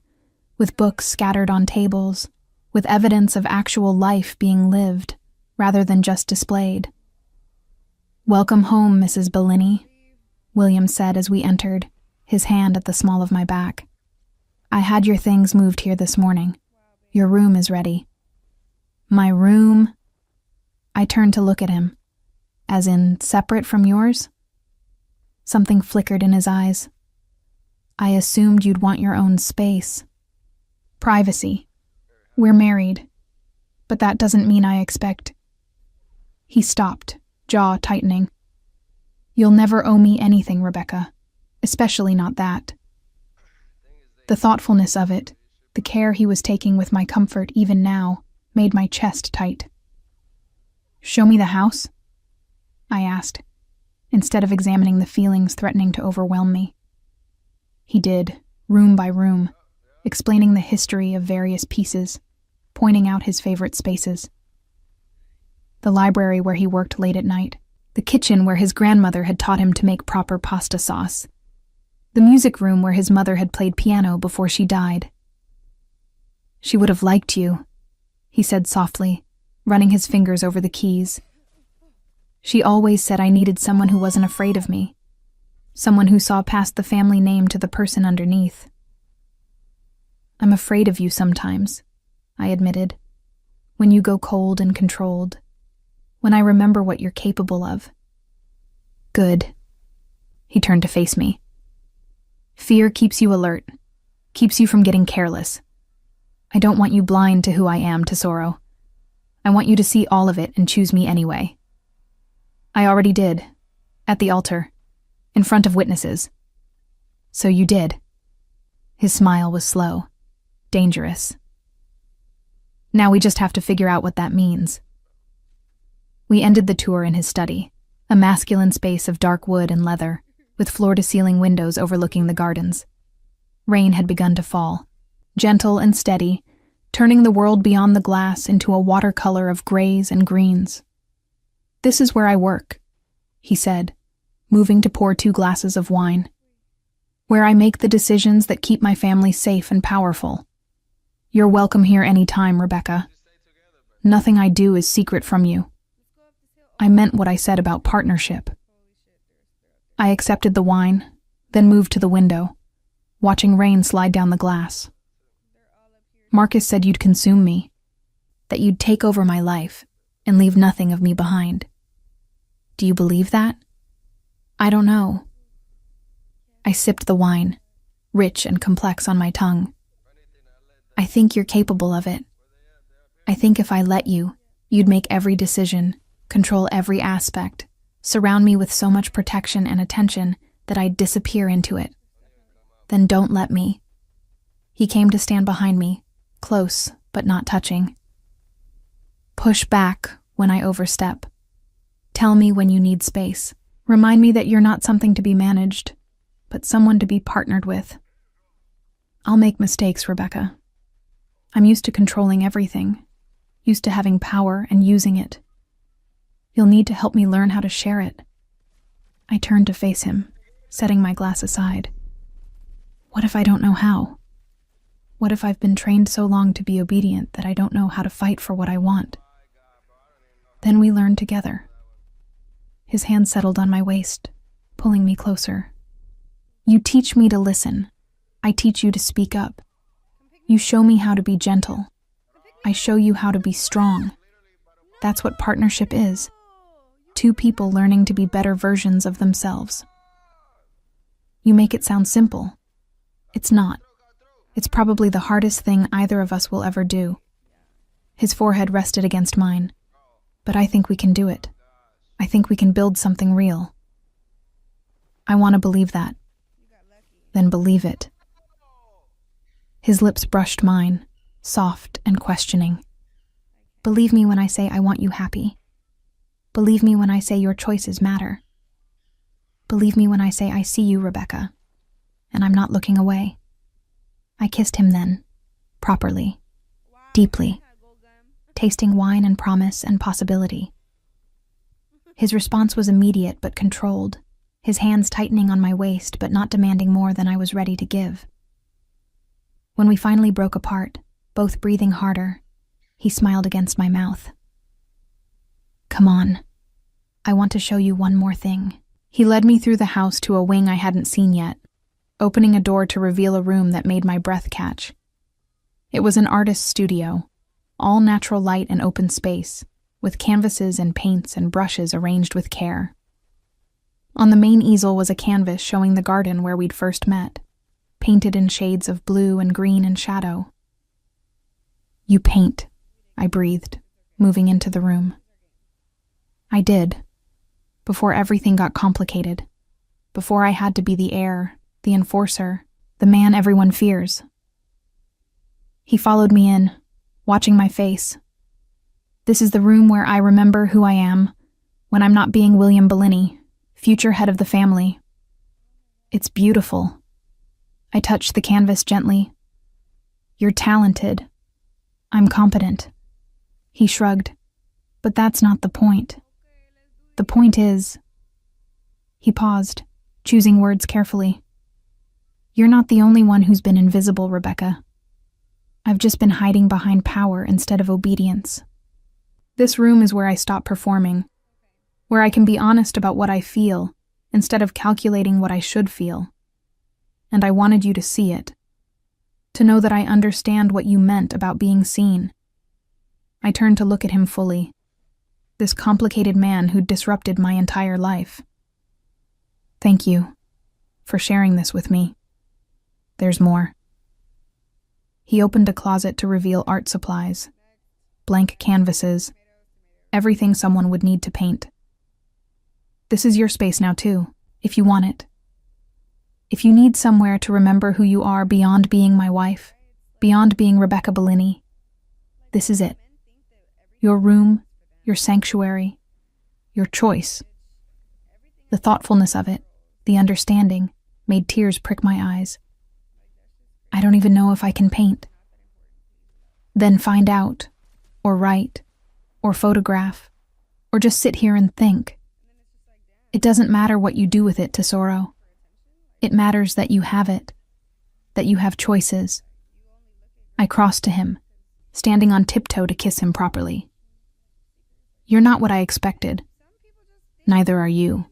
with books scattered on tables, with evidence of actual life being lived, rather than just displayed. "Welcome home, Mrs. Bellini," William said as we entered, his hand at the small of my back. "I had your things moved here this morning. Your room is ready." "My room?" I turned to look at him. "As in, separate from yours?" Something flickered in his eyes. "I assumed you'd want your own space. Privacy. We're married. But that doesn't mean I expect—" He stopped, jaw tightening. "You'll never owe me anything, Rebecca. Especially not that." The thoughtfulness of it, the care he was taking with my comfort even now, made my chest tight. "Show me the house?" I asked, instead of examining the feelings threatening to overwhelm me. He did, room by room, explaining the history of various pieces, pointing out his favorite spaces. The library where he worked late at night, the kitchen where his grandmother had taught him to make proper pasta sauce, the music room where his mother had played piano before she died. "She would have liked you," he said softly, running his fingers over the keys. "She always said I needed someone who wasn't afraid of me, someone who saw past the family name to the person underneath." "I'm afraid of you sometimes," I admitted, "when you go cold and controlled, when I remember what you're capable of." "Good." He turned to face me. "Fear keeps you alert, keeps you from getting careless. I don't want you blind to who I am, Tesoro. I want you to see all of it and choose me anyway. I already did, at the altar, in front of witnesses." "So you did." His smile was slow, dangerous. "Now we just have to figure out what that means." We ended the tour in his study, a masculine space of dark wood and leather, with floor-to-ceiling windows overlooking the gardens. Rain had begun to fall, gentle and steady, turning the world beyond the glass into a watercolor of grays and greens. "This is where I work," he said, moving to pour 2 glasses of wine. "Where I make the decisions that keep my family safe and powerful. You're welcome here any time, Rebecca. Nothing I do is secret from you. I meant what I said about partnership." I accepted the wine, then moved to the window, watching rain slide down the glass. "Marcus said you'd consume me, that you'd take over my life and leave nothing of me behind. Do you believe that?" "I don't know." I sipped the wine, rich and complex on my tongue. "I think you're capable of it. I think if I let you, you'd make every decision, control every aspect, surround me with so much protection and attention that I'd disappear into it. Then don't let me." He came to stand behind me, close but not touching. "Push back when I overstep. Tell me when you need space. Remind me that you're not something to be managed, but someone to be partnered with. I'll make mistakes, Rebecca. I'm used to controlling everything, used to having power and using it. You'll need to help me learn how to share it." I turned to face him, setting my glass aside. What if I don't know how? What if I've been trained so long to be obedient that I don't know how to fight for what I want? Then we learned together. His hand settled on my waist, pulling me closer. "You teach me to listen. I teach you to speak up. You show me how to be gentle. I show you how to be strong. That's what partnership is. Two people learning to be better versions of themselves. You make it sound simple. It's not. It's probably the hardest thing either of us will ever do. His forehead rested against mine. But I think we can do it. I think we can build something real. I want to believe that. Then believe it. His lips brushed mine, soft and questioning. Believe me when I say I want you happy. Believe me when I say your choices matter. Believe me when I say I see you, Rebecca, and I'm not looking away. I kissed him then, properly, deeply, tasting wine and promise and possibility. His response was immediate but controlled, his hands tightening on my waist but not demanding more than I was ready to give. When we finally broke apart, both breathing harder, he smiled against my mouth. Come on. I want to show you one more thing. He led me through the house to a wing I hadn't seen yet, opening a door to reveal a room that made my breath catch. It was an artist's studio, all natural light and open space, with canvases and paints and brushes arranged with care. On the main easel was a canvas showing the garden where we'd first met, painted in shades of blue and green and shadow. You paint, I breathed, moving into the room. I did, before everything got complicated, before I had to be the heir, the enforcer, the man everyone fears. He followed me in, watching my face. This is the room where I remember who I am, when I'm not being William Bellini, future head of the family. It's beautiful. I touched the canvas gently. You're talented. I'm competent. He shrugged. But that's not the point. The point is... He paused, choosing words carefully. You're not the only one who's been invisible, Rebecca. I've just been hiding behind power instead of obedience. This room is where I stop performing, where I can be honest about what I feel instead of calculating what I should feel. And I wanted you to see it, to know that I understand what you meant about being seen. I turned to look at him fully, this complicated man who'd disrupted my entire life. Thank you for sharing this with me. There's more. He opened a closet to reveal art supplies, blank canvases, everything someone would need to paint. This is your space now too, if you want it. If you need somewhere to remember who you are beyond being my wife, beyond being Rebecca Bellini, this is it. Your room, your sanctuary, your choice. The thoughtfulness of it, the understanding, made tears prick my eyes. I don't even know if I can paint. Then find out, or write, or photograph, or just sit here and think. It doesn't matter what you do with it, Tesoro. It matters that you have it, that you have choices. I crossed to him, standing on tiptoe to kiss him properly. You're not what I expected. Neither are you.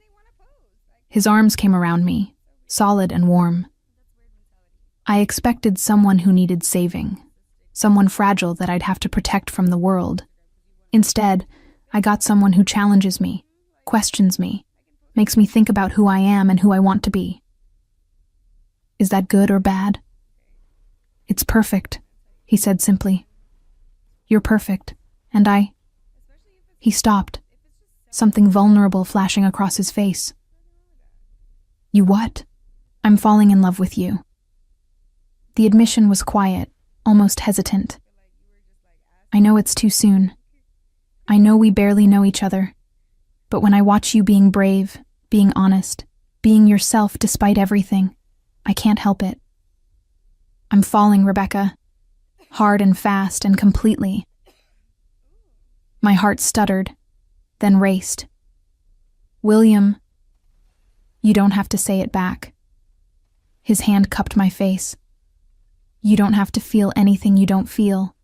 His arms came around me, solid and warm. I expected someone who needed saving, someone fragile that I'd have to protect from the world. Instead, I got someone who challenges me, questions me, makes me think about who I am and who I want to be. Is that good or bad? It's perfect, he said simply. You're perfect, and I... He stopped, something vulnerable flashing across his face. You what? I'm falling in love with you. The admission was quiet, almost hesitant. I know it's too soon. I know we barely know each other. But when I watch you being brave, being honest, being yourself despite everything, I can't help it. I'm falling, Rebecca. Hard and fast and completely. My heart stuttered, then raced. William, you don't have to say it back. His hand cupped my face. You don't have to feel anything you don't feel.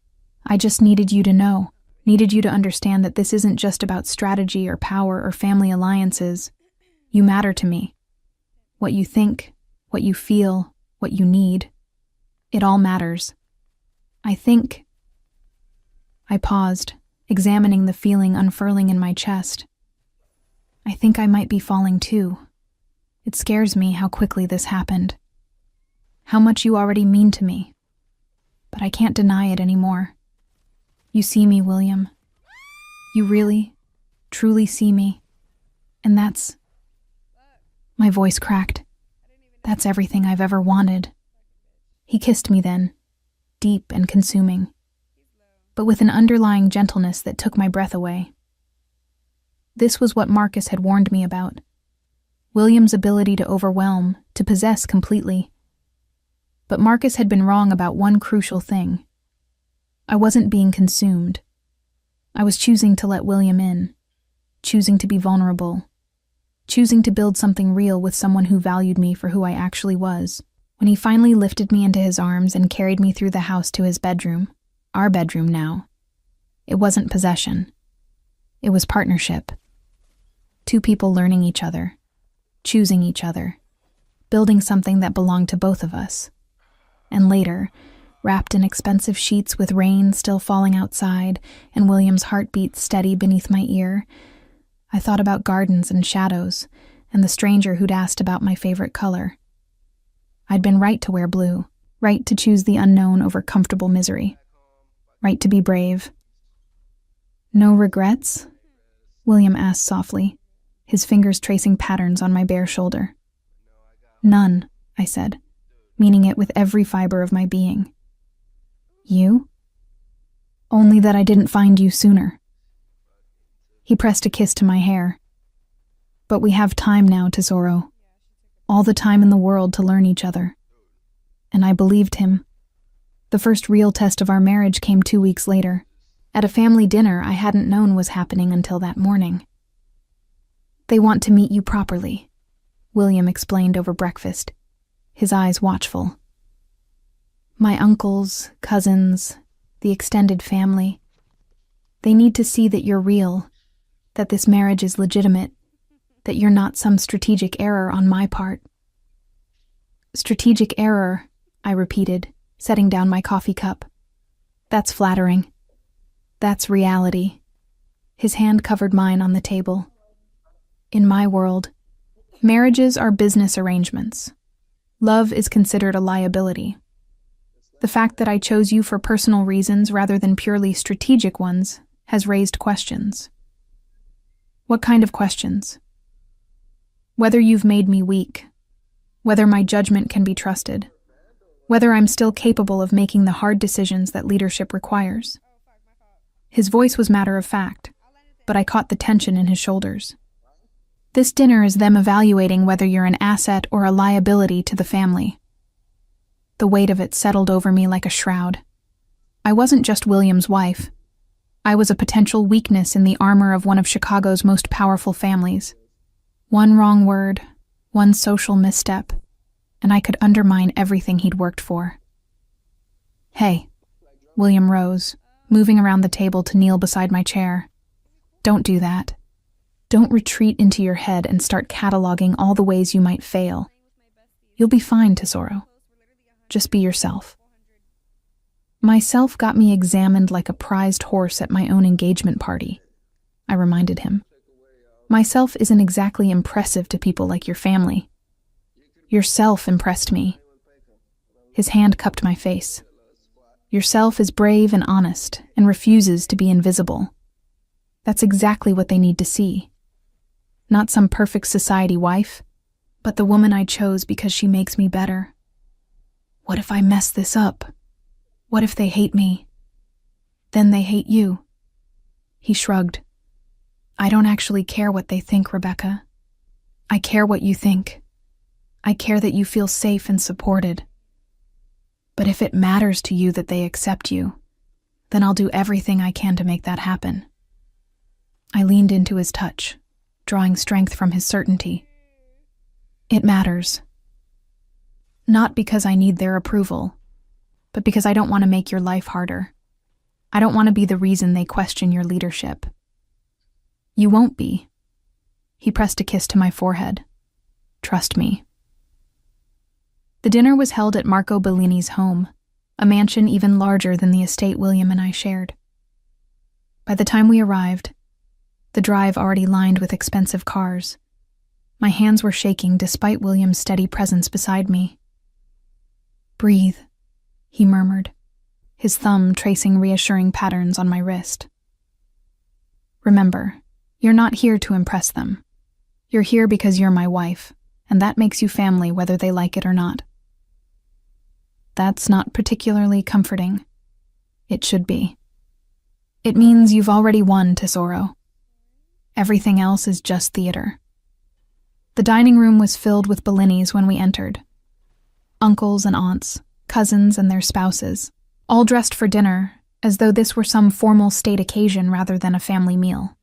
I just needed you to know, needed you to understand that this isn't just about strategy or power or family alliances. You matter to me. What you think, what you feel, what you need, It all matters. I think... I paused, examining the feeling unfurling in my chest. I think I might be falling too. It scares me how quickly this happened. How much you already mean to me. But I can't deny it anymore. You see me, William. You really, truly see me. And that's... My voice cracked. That's everything I've ever wanted. He kissed me then, deep and consuming, but with an underlying gentleness that took my breath away. This was what Marcus had warned me about. William's ability to overwhelm, to possess completely. But Marcus had been wrong about one crucial thing. I wasn't being consumed. I was choosing to let William in, choosing to be vulnerable, choosing to build something real with someone who valued me for who I actually was. When he finally lifted me into his arms and carried me through the house to his bedroom, our bedroom now, it wasn't possession. It was partnership. Two people learning each other, choosing each other, building something that belonged to both of us. And later, wrapped in expensive sheets with rain still falling outside and William's heartbeat steady beneath my ear, I thought about gardens and shadows and the stranger who'd asked about my favorite color. I'd been right to wear blue, right to choose the unknown over comfortable misery, right to be brave. No regrets? William asked softly, his fingers tracing patterns on my bare shoulder. None, I said, meaning it with every fiber of my being. You? Only that I didn't find you sooner. He pressed a kiss to my hair. But we have time now, Tesoro. All the time in the world to learn each other. And I believed him. The first real test of our marriage came 2 weeks later, at a family dinner I hadn't known was happening until that morning. They want to meet you properly, William explained over breakfast, his eyes watchful. My uncles, cousins, the extended family, they need to see that you're real, that this marriage is legitimate, that you're not some strategic error on my part. Strategic error, I repeated, setting down my coffee cup. That's flattering. That's reality. His hand covered mine on the table. In my world, marriages are business arrangements. Love is considered a liability. The fact that I chose you for personal reasons rather than purely strategic ones has raised questions. What kind of questions? Whether you've made me weak, whether my judgment can be trusted, whether I'm still capable of making the hard decisions that leadership requires. His voice was matter of fact, but I caught the tension in his shoulders. This dinner is them evaluating whether you're an asset or a liability to the family. The weight of it settled over me like a shroud. I wasn't just William's wife. I was a potential weakness in the armor of one of Chicago's most powerful families. One wrong word, one social misstep, and I could undermine everything he'd worked for. Hey, William rose, moving around the table to kneel beside my chair. Don't do that. Don't retreat into your head and start cataloging all the ways you might fail. You'll be fine, Tesoro. Just be yourself. Myself got me examined like a prized horse at my own engagement party, I reminded him. Myself isn't exactly impressive to people like your family. Yourself impressed me. His hand cupped my face. Yourself is brave and honest and refuses to be invisible. That's exactly what they need to see. Not some perfect society wife, but the woman I chose because she makes me better. What if I mess this up? What if they hate me? Then they hate you. He shrugged. I don't actually care what they think, Rebecca. I care what you think. I care that you feel safe and supported. But if it matters to you that they accept you, then I'll do everything I can to make that happen. I leaned into his touch, drawing strength from his certainty. It matters. Not because I need their approval, but because I don't want to make your life harder. I don't want to be the reason they question your leadership. You won't be. He pressed a kiss to my forehead. Trust me. The dinner was held at Marco Bellini's home, a mansion even larger than the estate William and I shared. By the time we arrived, the drive already lined with expensive cars, my hands were shaking despite William's steady presence beside me. "Breathe," he murmured, his thumb tracing reassuring patterns on my wrist. "Remember, you're not here to impress them. You're here because you're my wife, and that makes you family whether they like it or not." That's not particularly comforting. It should be. It means you've already won, Tesoro. Everything else is just theater. The dining room was filled with Bellinis when we entered. Uncles and aunts, cousins and their spouses, all dressed for dinner, as though this were some formal state occasion rather than a family meal.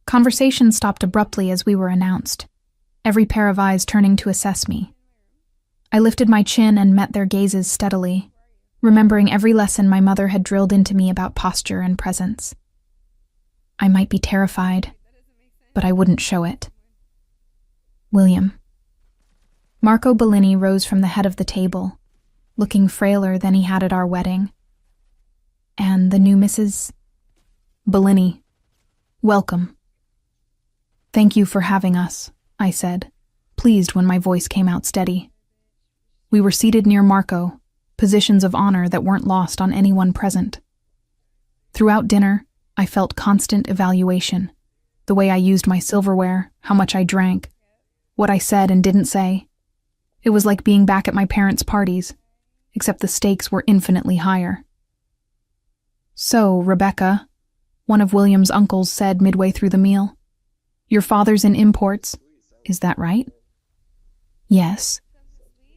Conversation stopped abruptly as we were announced, every pair of eyes turning to assess me. I lifted my chin and met their gazes steadily, remembering every lesson my mother had drilled into me about posture and presence. I might be terrified, but I wouldn't show it. William. Marco Bellini rose from the head of the table, looking frailer than he had at our wedding. "And the new Mrs. Bellini. Welcome." "Thank you for having us," I said, pleased when my voice came out steady. We were seated near Marco, positions of honor that weren't lost on anyone present. Throughout dinner, I felt constant evaluation, the way I used my silverware, how much I drank, what I said and didn't say. It was like being back at my parents' parties, except the stakes were infinitely higher. "So, Rebecca," one of William's uncles said midway through the meal, "your father's in imports, is that right?" "Yes.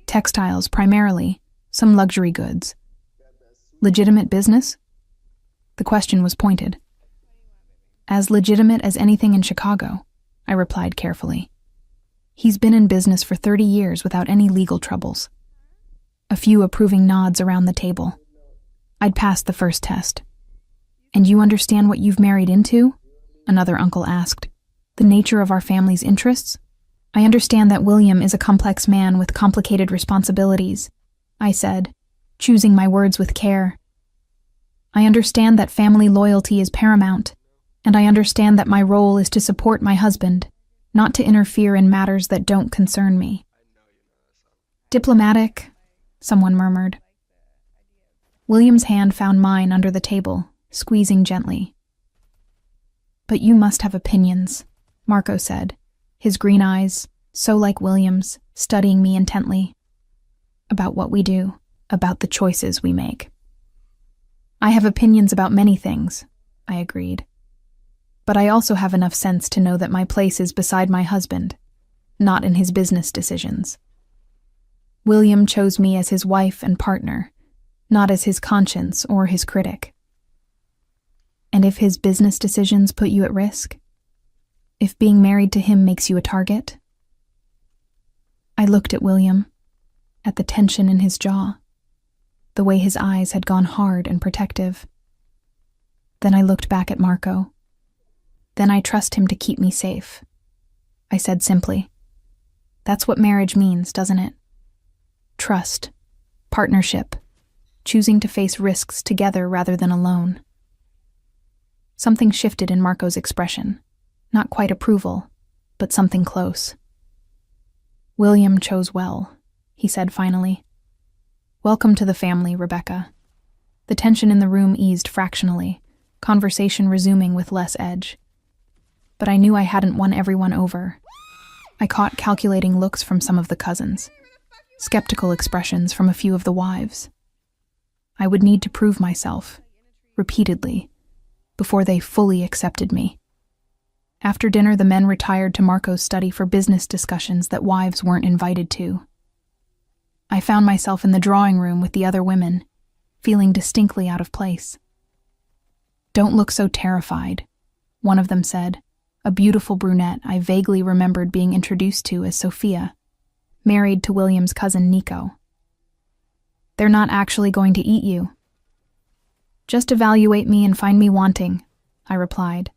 Textiles primarily, some luxury goods." "Legitimate business?" The question was pointed. "As legitimate as anything in Chicago," I replied carefully. "He's been in business for 30 years without any legal troubles." A few approving nods around the table. I'd passed the first test. "And you understand what you've married into?" another uncle asked. "The nature of our family's interests?" "I understand that William is a complex man with complicated responsibilities," I said, choosing my words with care. "I understand that family loyalty is paramount, and I understand that my role is to support my husband, not to interfere in matters that don't concern me." "Diplomatic," someone murmured. William's hand found mine under the table, squeezing gently. "But you must have opinions," Marco said, his green eyes, so like William's, studying me intently. "About what we do, about the choices we make." "I have opinions about many things," I agreed. "But I also have enough sense to know that my place is beside my husband, not in his business decisions. William chose me as his wife and partner, not as his conscience or his critic." "And if his business decisions put you at risk? If being married to him makes you a target?" I looked at William, at the tension in his jaw, the way his eyes had gone hard and protective. Then I looked back at Marco. "Then I trust him to keep me safe," I said simply. "That's what marriage means, doesn't it? Trust, partnership, choosing to face risks together rather than alone." Something shifted in Marco's expression. Not quite approval, but something close. "William chose well," he said finally. "Welcome to the family, Rebecca." The tension in the room eased fractionally, conversation resuming with less edge. But I knew I hadn't won everyone over. I caught calculating looks from some of the cousins, skeptical expressions from a few of the wives. I would need to prove myself, repeatedly, before they fully accepted me. After dinner, the men retired to Marco's study for business discussions that wives weren't invited to. I found myself in the drawing room with the other women, feeling distinctly out of place. "Don't look so terrified," one of them said, a beautiful brunette I vaguely remembered being introduced to as Sophia, married to William's cousin Nico. "They're not actually going to eat you." "Just evaluate me and find me wanting," I replied.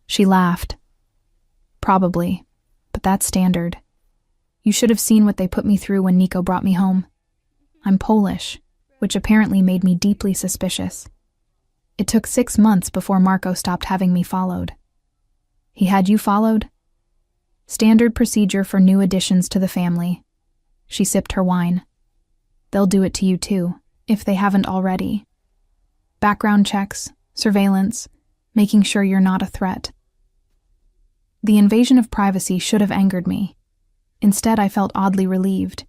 She laughed. "Probably, but that's standard. You should have seen what they put me through when Nico brought me home. I'm Polish, which apparently made me deeply suspicious. It took 6 months before Marco stopped having me followed. He had you followed? Standard procedure for new additions to the family. She sipped her wine. They'll do it to you too, if they haven't already. Background checks, surveillance, making sure you're not a threat. The invasion of privacy should have angered me. Instead, I felt oddly relieved.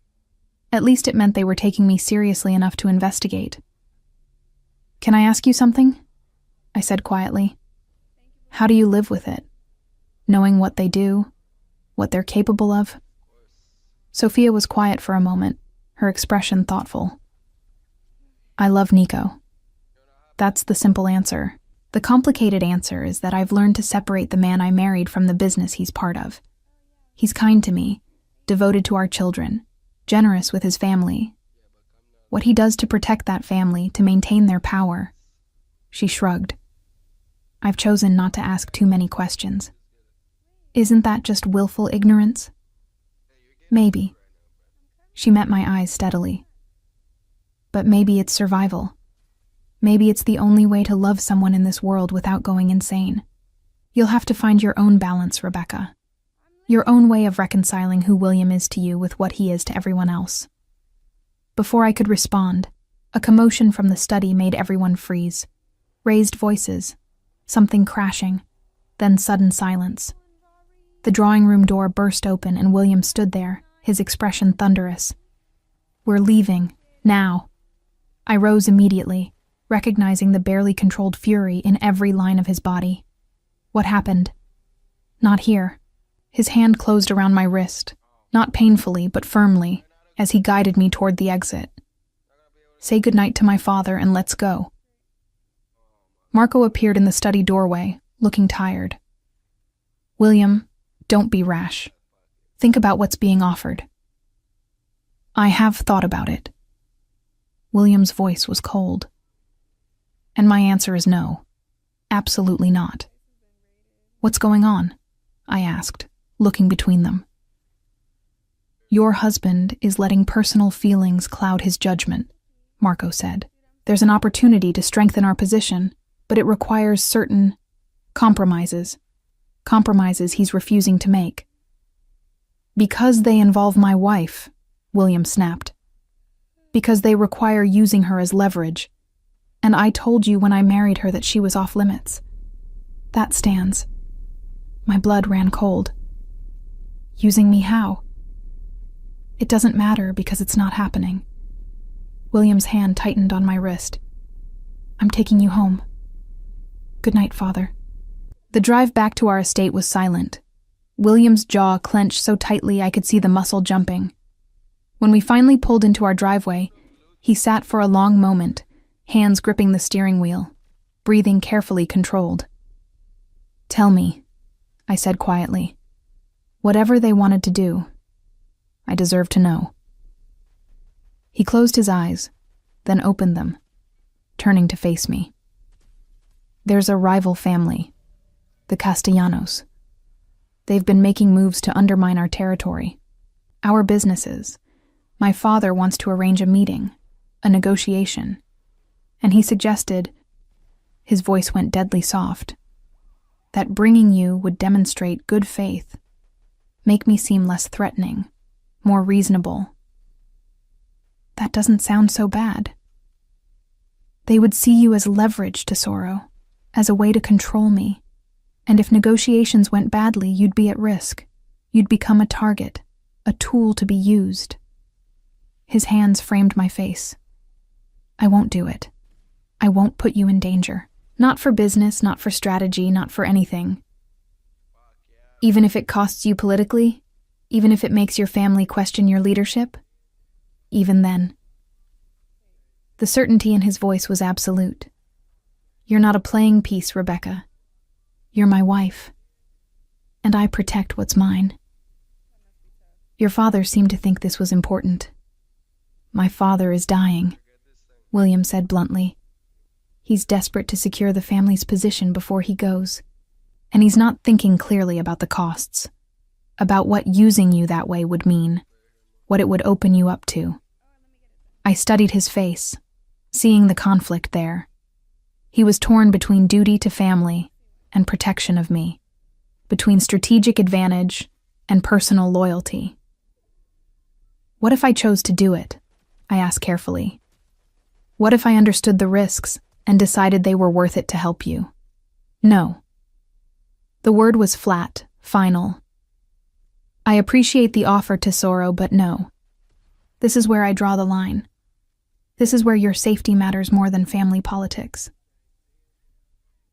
At least it meant they were taking me seriously enough to investigate. Can I ask you something? I said quietly. How do you live with it? Knowing what they do, what they're capable of? Sophia was quiet for a moment, her expression thoughtful. I love Nico. That's the simple answer. The complicated answer is that I've learned to separate the man I married from the business he's part of. He's kind to me, devoted to our children, generous with his family. What he does to protect that family, to maintain their power. She shrugged. I've chosen not to ask too many questions. Isn't that just willful ignorance? Maybe. She met my eyes steadily. But maybe it's survival. Maybe it's the only way to love someone in this world without going insane. You'll have to find your own balance, Rebecca. Your own way of reconciling who William is to you with what he is to everyone else. Before I could respond, a commotion from the study made everyone freeze. Raised voices, something crashing, then sudden silence. The drawing room door burst open and William stood there, his expression thunderous. We're leaving, now. I rose immediately, recognizing the barely controlled fury in every line of his body. What happened? Not here. His hand closed around my wrist, not painfully but firmly, as he guided me toward the exit. Say goodnight to my father and let's go. Marco appeared in the study doorway, looking tired. William, don't be rash. Think about what's being offered. I have thought about it. William's voice was cold. And my answer is no. Absolutely not. What's going on? I asked, looking between them. Your husband is letting personal feelings cloud his judgment, Marco said. There's an opportunity to strengthen our position, but it requires certain compromises. Compromises he's refusing to make. Because they involve my wife, William snapped. Because they require using her as leverage. And I told you when I married her that she was off limits. That stands. My blood ran cold. Using me how? It doesn't matter because it's not happening. William's hand tightened on my wrist. I'm taking you home. Good night, Father. The drive back to our estate was silent. William's jaw clenched so tightly I could see the muscle jumping. When we finally pulled into our driveway, he sat for a long moment, hands gripping the steering wheel, breathing carefully controlled. Tell me, I said quietly. Whatever they wanted to do, I deserve to know. He closed his eyes, then opened them, turning to face me. There's a rival family, the Castellanos. They've been making moves to undermine our territory, our businesses. My father wants to arrange a meeting, a negotiation, and he suggested, his voice went deadly soft, that bringing you would demonstrate good faith, make me seem less threatening, more reasonable. That doesn't sound so bad. They would see you as leverage, Tesoro, as a way to control me, and if negotiations went badly, you'd be at risk. You'd become a target, a tool to be used. His hands framed my face. I won't do it. I won't put you in danger. Not for business, not for strategy, not for anything. Even if it costs you politically? Even if it makes your family question your leadership? Even then. The certainty in his voice was absolute. You're not a playing piece, Rebecca. You're my wife. And I protect what's mine. Your father seemed to think this was important. My father is dying, William said bluntly. He's desperate to secure the family's position before he goes. And he's not thinking clearly about the costs, about what using you that way would mean, what it would open you up to. I studied his face, seeing the conflict there. He was torn between duty to family and protection of me, between strategic advantage and personal loyalty. What if I chose to do it? I asked carefully. What if I understood the risks and decided they were worth it to help you? No. The word was flat, final. I appreciate the offer, Tesoro, but no. This is where I draw the line. This is where your safety matters more than family politics.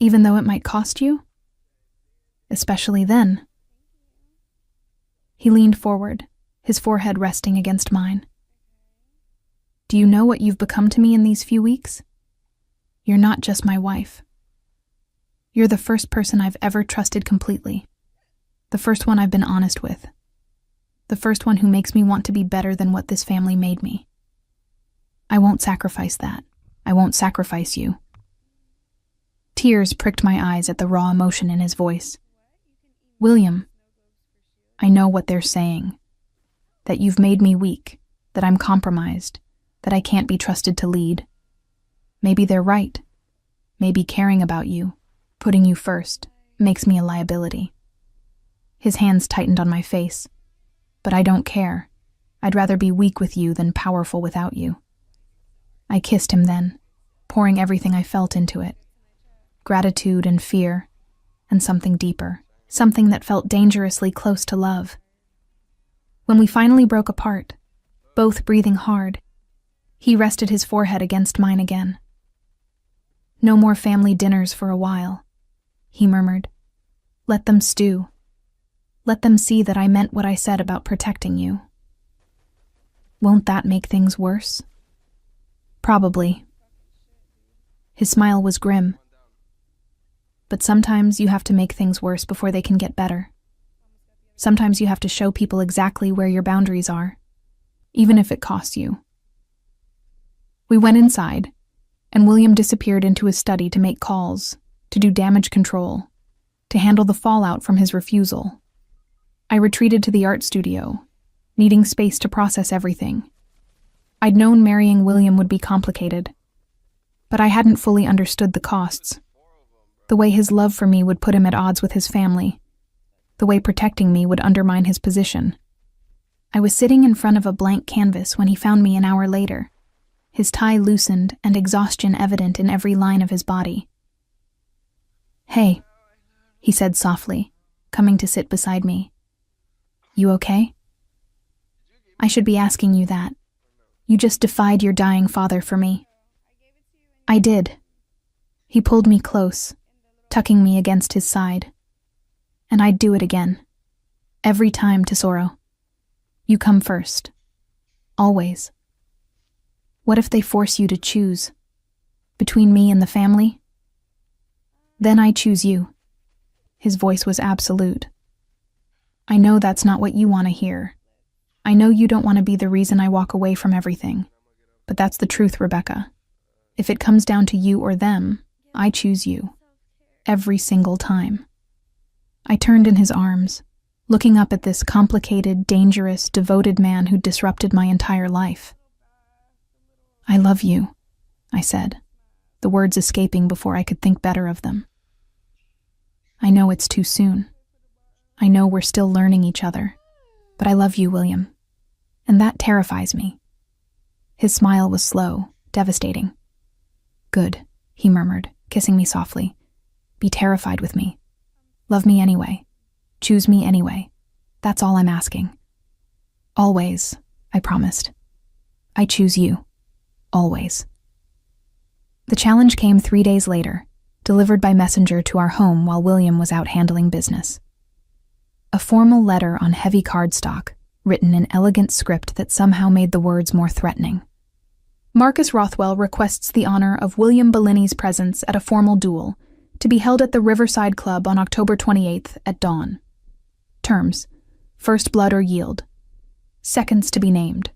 Even though it might cost you? Especially then. He leaned forward, his forehead resting against mine. Do you know what you've become to me in these few weeks? You're not just my wife. You're the first person I've ever trusted completely. The first one I've been honest with. The first one who makes me want to be better than what this family made me. I won't sacrifice that. I won't sacrifice you. Tears pricked my eyes at the raw emotion in his voice. William, I know what they're saying. That you've made me weak, that I'm compromised, that I can't be trusted to lead. Maybe they're right. Maybe caring about you, putting you first, makes me a liability. His hands tightened on my face. But I don't care. I'd rather be weak with you than powerful without you. I kissed him then, pouring everything I felt into it. Gratitude and fear, and something deeper, something that felt dangerously close to love. When we finally broke apart, both breathing hard, he rested his forehead against mine again. No more family dinners for a while, he murmured. Let them stew. Let them see that I meant what I said about protecting you. Won't that make things worse? Probably. His smile was grim. But sometimes you have to make things worse before they can get better. Sometimes you have to show people exactly where your boundaries are, even if it costs you. We went inside, and William disappeared into his study to make calls, to do damage control, to handle the fallout from his refusal. I retreated to the art studio, needing space to process everything. I'd known marrying William would be complicated, but I hadn't fully understood the costs. The way his love for me would put him at odds with his family. The way protecting me would undermine his position. I was sitting in front of a blank canvas when he found me an hour later, his tie loosened and exhaustion evident in every line of his body. Hey, he said softly, coming to sit beside me. You okay? I should be asking you that. You just defied your dying father for me. I did. He pulled me close, tucking me against his side. And I'd do it again. Every time, Tesoro. You come first. Always. What if they force you to choose? Between me and the family? Then I choose you. His voice was absolute. I know that's not what you want to hear. I know you don't want to be the reason I walk away from everything. But that's the truth, Rebecca. If it comes down to you or them, I choose you. Every single time. I turned in his arms, looking up at this complicated, dangerous, devoted man who disrupted my entire life. I love you, I said, the words escaping before I could think better of them. I know it's too soon. I know we're still learning each other, but I love you, William, and that terrifies me. His smile was slow, devastating. Good, he murmured, kissing me softly. Be terrified with me. Love me anyway. Choose me anyway. That's all I'm asking. Always, I promised. I choose you. Always. The challenge came 3 days later, delivered by messenger to our home while William was out handling business. A formal letter on heavy cardstock, written in elegant script that somehow made the words more threatening. Marcus Rothwell requests the honor of William Bellini's presence at a formal duel, to be held at the Riverside Club on October 28th at dawn. Terms: first blood or yield. Seconds to be named.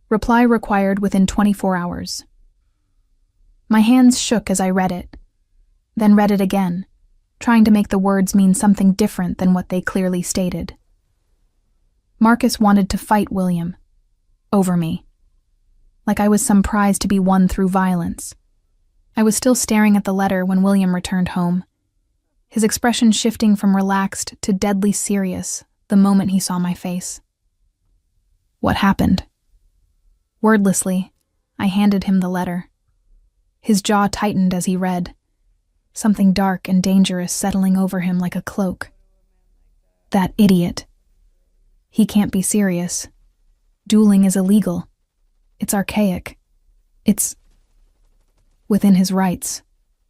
Reply required within 24 hours. My hands shook as I read it, then read it again, trying to make the words mean something different than what they clearly stated. Marcus wanted to fight William. Over me. like I was some prize to be won through violence. I was still staring at the letter when William returned home, his expression shifting from relaxed to deadly serious the moment he saw my face. What happened? Wordlessly, I handed him the letter. His jaw tightened as he read, something dark and dangerous settling over him like a cloak. That idiot. He can't be serious. Dueling is illegal. It's archaic. It's within his rights,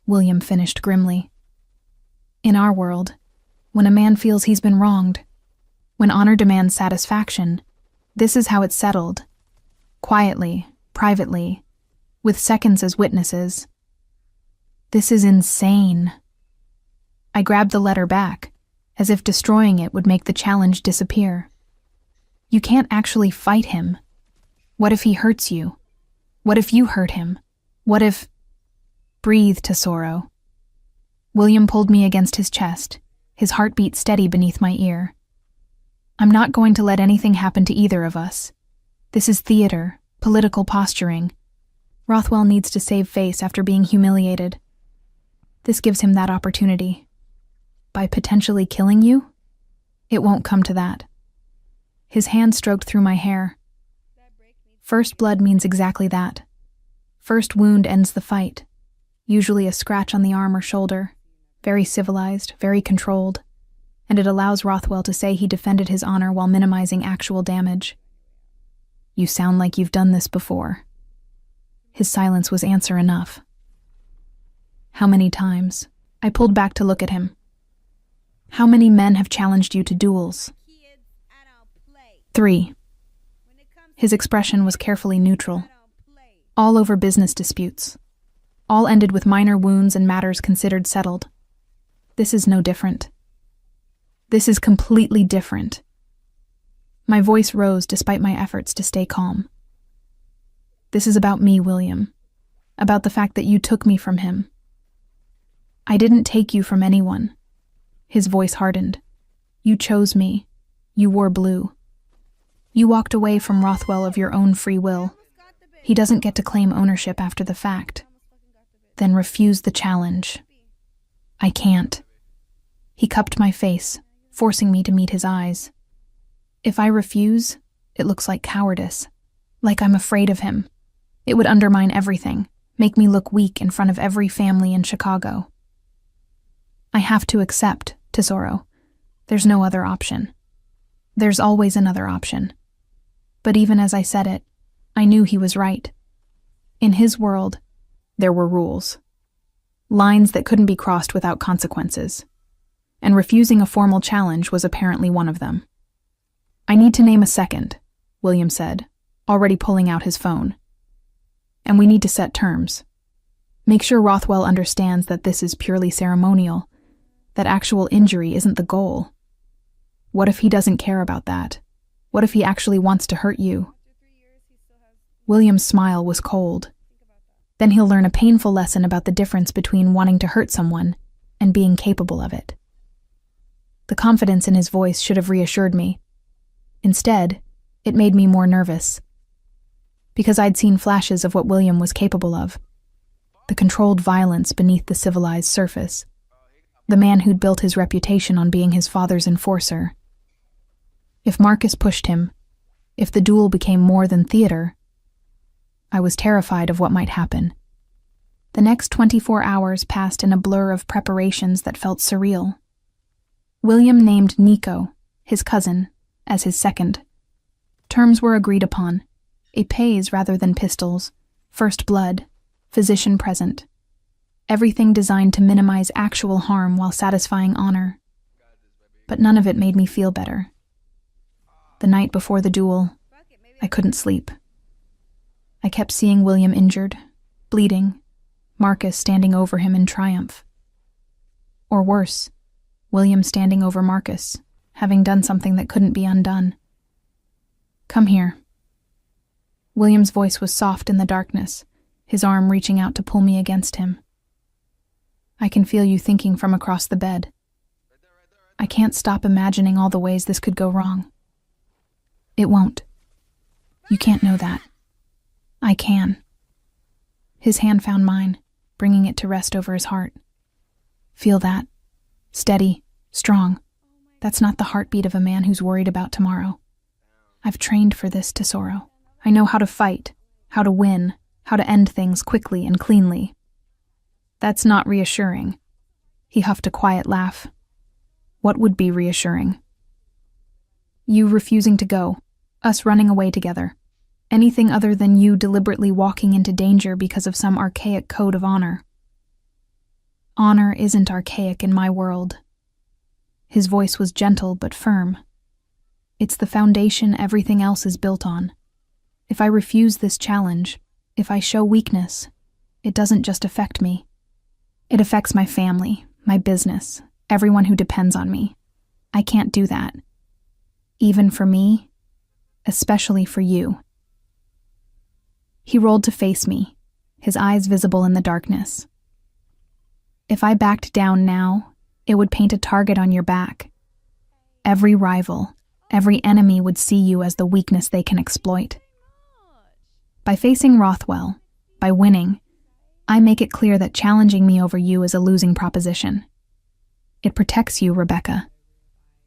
William finished grimly. In our world, when a man feels he's been wronged, when honor demands satisfaction, this is how it's settled. Quietly, privately, with seconds as witnesses. This is insane. I grabbed the letter back, as if destroying it would make the challenge disappear. You can't actually fight him. What if he hurts you? What if you hurt him? What if... Breathe, Tesoro. William pulled me against his chest, his heartbeat steady beneath my ear. I'm not going to let anything happen to either of us. This is theater, political posturing. Rothwell needs to save face after being humiliated. This gives him that opportunity. By potentially killing you? It won't come to that. His hand stroked through my hair. First blood means exactly that. First wound ends the fight. Usually a scratch on the arm or shoulder. Very civilized, very controlled. And it allows Rothwell to say he defended his honor while minimizing actual damage. You sound like you've done this before. His silence was answer enough. How many times? I pulled back to look at him. How many men have challenged you to duels? 3. His expression was carefully neutral. All over business disputes. All ended with minor wounds and matters considered settled. This is no different. This is completely different. My voice rose despite my efforts to stay calm. This is about me, William. About the fact that you took me from him. I didn't take you from anyone. His voice hardened. You chose me. You wore blue. You walked away from Rothwell of your own free will. He doesn't get to claim ownership after the fact. Then refuse the challenge. I can't. He cupped my face, forcing me to meet his eyes. If I refuse, it looks like cowardice. Like I'm afraid of him. It would undermine everything, make me look weak in front of every family in Chicago. I have to accept, Tesoro. There's no other option. There's always another option. But even as I said it, I knew he was right. In his world, there were rules. Lines that couldn't be crossed without consequences. And refusing a formal challenge was apparently one of them. I need to name a second, William said, already pulling out his phone. And we need to set terms. Make sure Rothwell understands that this is purely ceremonial, that actual injury isn't the goal. What if he doesn't care about that? What if he actually wants to hurt you? William's smile was cold. Then he'll learn a painful lesson about the difference between wanting to hurt someone and being capable of it. The confidence in his voice should have reassured me. Instead, it made me more nervous. Because I'd seen flashes of what William was capable of. The controlled violence beneath the civilized surface. The man who'd built his reputation on being his father's enforcer. If Marcus pushed him, if the duel became more than theater, I was terrified of what might happen. The next 24 hours passed in a blur of preparations that felt surreal. William named Nico, his cousin, as his second. Terms were agreed upon. A pays rather than pistols, first blood, physician present. Everything designed to minimize actual harm while satisfying honor. But none of it made me feel better. The night before the duel, I couldn't sleep. I kept seeing William injured, bleeding, Marcus standing over him in triumph. Or worse, William standing over Marcus, having done something that couldn't be undone. Come here. William's voice was soft in the darkness, his arm reaching out to pull me against him. I can feel you thinking from across the bed. I can't stop imagining all the ways this could go wrong. It won't. You can't know that. I can. His hand found mine, bringing it to rest over his heart. Feel that? Steady, strong. That's not the heartbeat of a man who's worried about tomorrow. I've trained for this, Tesoro. I know how to fight, how to win, how to end things quickly and cleanly. That's not reassuring. He huffed a quiet laugh. What would be reassuring? You refusing to go, us running away together. Anything other than you deliberately walking into danger because of some archaic code of honor. Honor isn't archaic in my world. His voice was gentle but firm. It's the foundation everything else is built on. If I refuse this challenge, if I show weakness, it doesn't just affect me. It affects my family, my business, everyone who depends on me. I can't do that. Even for me, especially for you. He rolled to face me, his eyes visible in the darkness. If I backed down now, it would paint a target on your back. Every rival, every enemy would see you as the weakness they can exploit. By facing Rothwell, by winning, I make it clear that challenging me over you is a losing proposition. It protects you, Rebecca.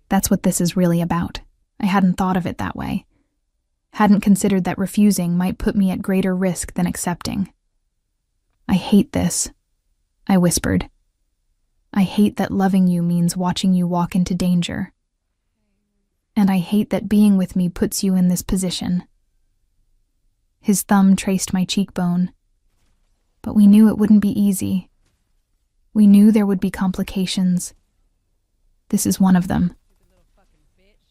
That's what this is really about. I hadn't thought of it that way. Hadn't considered that refusing might put me at greater risk than accepting. I hate this, I whispered. I hate that loving you means watching you walk into danger. And I hate that being with me puts you in this position. His thumb traced my cheekbone. But we knew it wouldn't be easy. We knew there would be complications. This is one of them.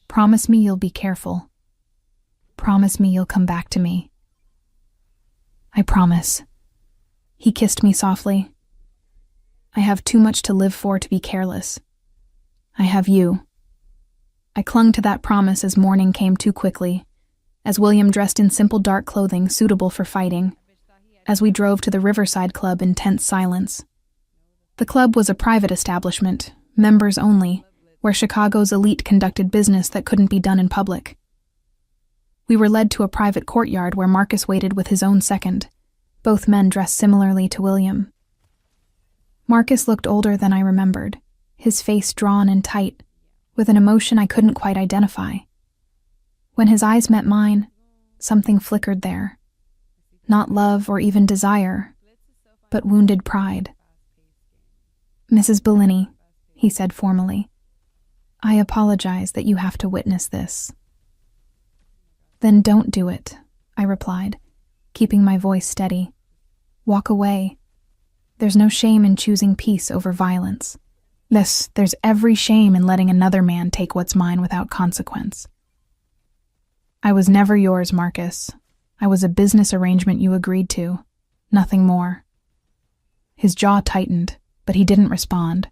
Promise me you'll be careful. Promise me you'll come back to me. I promise. He kissed me softly. I have too much to live for to be careless. I have you. I clung to that promise as morning came too quickly, as William dressed in simple dark clothing suitable for fighting, as we drove to the Riverside Club in tense silence. The club was a private establishment, members only, where Chicago's elite conducted business that couldn't be done in public. We were led to a private courtyard where Marcus waited with his own second, both men dressed similarly to William. Marcus looked older than I remembered, his face drawn and tight, with an emotion I couldn't quite identify. When his eyes met mine, something flickered there. Not love or even desire, but wounded pride. Mrs. Bellini, he said formally, I apologize that you have to witness this. Then don't do it, I replied, keeping my voice steady. Walk away. There's no shame in choosing peace over violence. There's every shame in letting another man take what's mine without consequence. I was never yours, Marcus. I was a business arrangement you agreed to. Nothing more. His jaw tightened, but he didn't respond.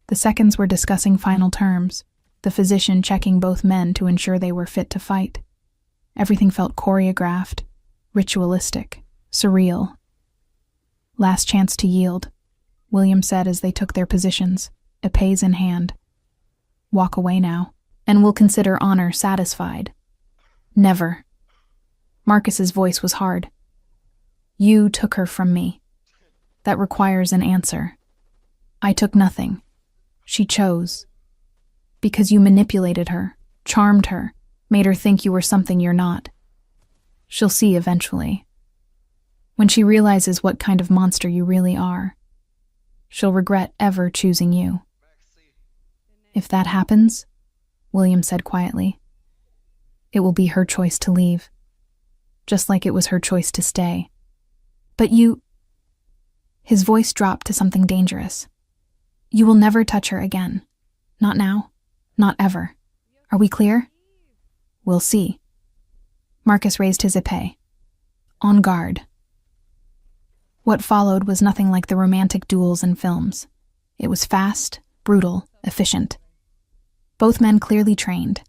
The seconds were discussing final terms, the physician checking both men to ensure they were fit to fight. Everything felt choreographed, ritualistic, surreal. Last chance to yield, William said as they took their positions, épées in hand. Walk away now, and we'll consider honor satisfied. Never. Marcus's voice was hard. You took her from me. That requires an answer. I took nothing. She chose. Because you manipulated her, charmed her, made her think you were something you're not. She'll see eventually. When she realizes what kind of monster you really are, she'll regret ever choosing you. If that happens, William said quietly, it will be her choice to leave, just like it was her choice to stay. But you... His voice dropped to something dangerous. You will never touch her again. Not now. Not ever. Are we clear? We'll see. Marcus raised his épée. On guard. What followed was nothing like the romantic duels in films. It was fast, brutal, efficient. Both men clearly trained,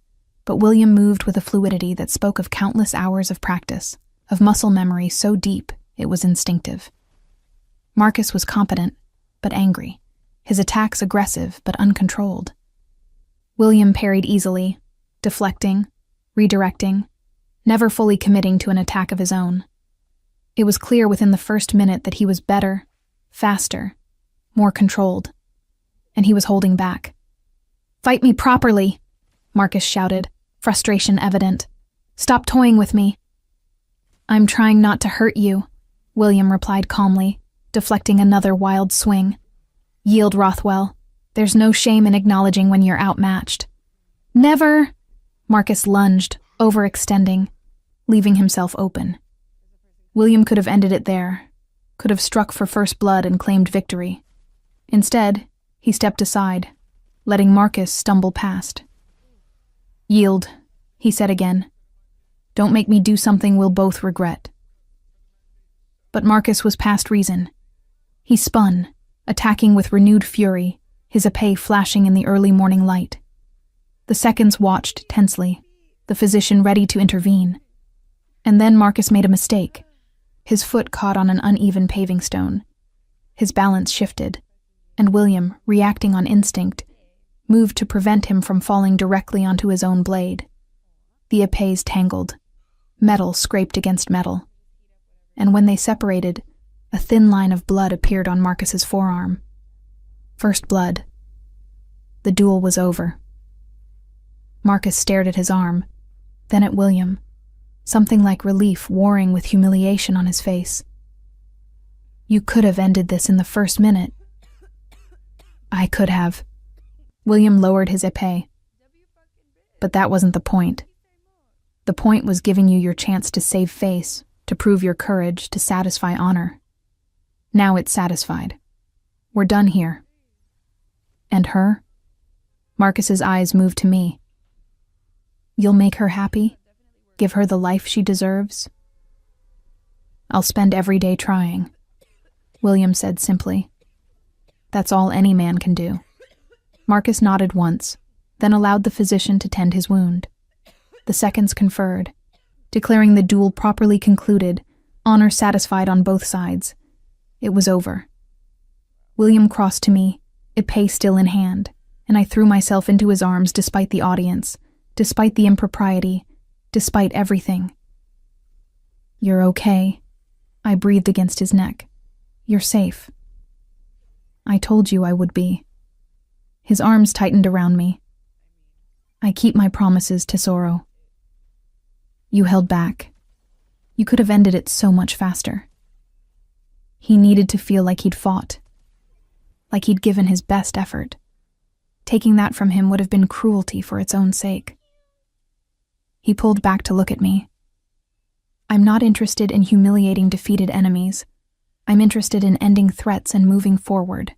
but William moved with a fluidity that spoke of countless hours of practice, of muscle memory so deep it was instinctive. Marcus was competent, but angry, his attacks aggressive but uncontrolled. William parried easily, deflecting, redirecting, never fully committing to an attack of his own. It was clear within the first minute that he was better, faster, more controlled, and he was holding back. "Fight me properly," Marcus shouted, frustration evident. "Stop toying with me." "I'm trying not to hurt you," William replied calmly, deflecting another wild swing. "Yield, Rothwell. There's no shame in acknowledging when you're outmatched." "Never!" Marcus lunged, overextending, leaving himself open. William could have ended it there, could have struck for first blood and claimed victory. Instead, he stepped aside, letting Marcus stumble past. "Yield," he said again. "Don't make me do something we'll both regret." But Marcus was past reason. He spun, attacking with renewed fury, his épée flashing in the early morning light. The seconds watched tensely, the physician ready to intervene. And then Marcus made a mistake. His foot caught on an uneven paving stone. His balance shifted, and William, reacting on instinct, moved to prevent him from falling directly onto his own blade. The épées tangled. Metal scraped against metal. And when they separated, a thin line of blood appeared on Marcus's forearm. First blood. The duel was over. Marcus stared at his arm, then at William, something like relief warring with humiliation on his face. "You could have ended this in the first minute." "I could have." William lowered his épée. "But that wasn't the point. The point was giving you your chance to save face, to prove your courage, to satisfy honor. Now it's satisfied. We're done here." "And her?" Marcus's eyes moved to me. "You'll make her happy? Give her the life she deserves?" "I'll spend every day trying," William said simply. "That's all any man can do." Marcus nodded once, then allowed the physician to tend his wound. The seconds conferred, declaring the duel properly concluded, honor satisfied on both sides. It was over. William crossed to me, épée still in hand, and I threw myself into his arms despite the audience, despite the impropriety, despite everything. "You're okay," I breathed against his neck. "You're safe." "I told you I would be." His arms tightened around me. "I keep my promises, Tesoro." "You held back. You could have ended it so much faster." He needed to feel like he'd fought, like he'd given his best effort. Taking that from him would have been cruelty for its own sake. He pulled back to look at me. "I'm not interested in humiliating defeated enemies. I'm interested in ending threats and moving forward."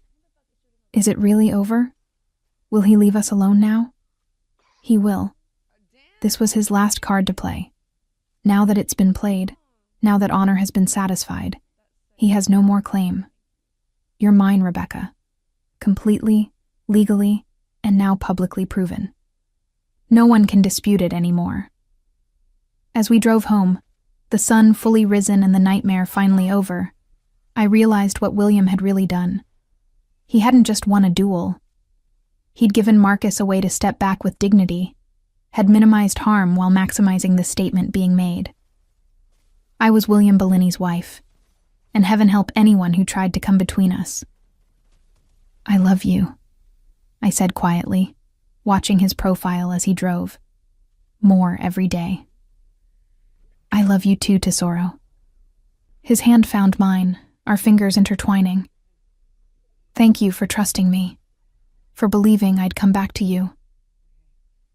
"Is it really over? Will he leave us alone now?" "He will. This was his last card to play. Now that it's been played, now that honor has been satisfied, he has no more claim. You're mine, Rebecca. Completely, legally, and now publicly proven. No one can dispute it anymore." As we drove home, the sun fully risen and the nightmare finally over, I realized what William had really done. He hadn't just won a duel. He'd given Marcus a way to step back with dignity, had minimized harm while maximizing the statement being made. I was William Bellini's wife, and heaven help anyone who tried to come between us. "I love you," I said quietly, watching his profile as he drove. "More every day." "I love you too, Tesoro." His hand found mine, our fingers intertwining. "Thank you for trusting me, for believing I'd come back to you."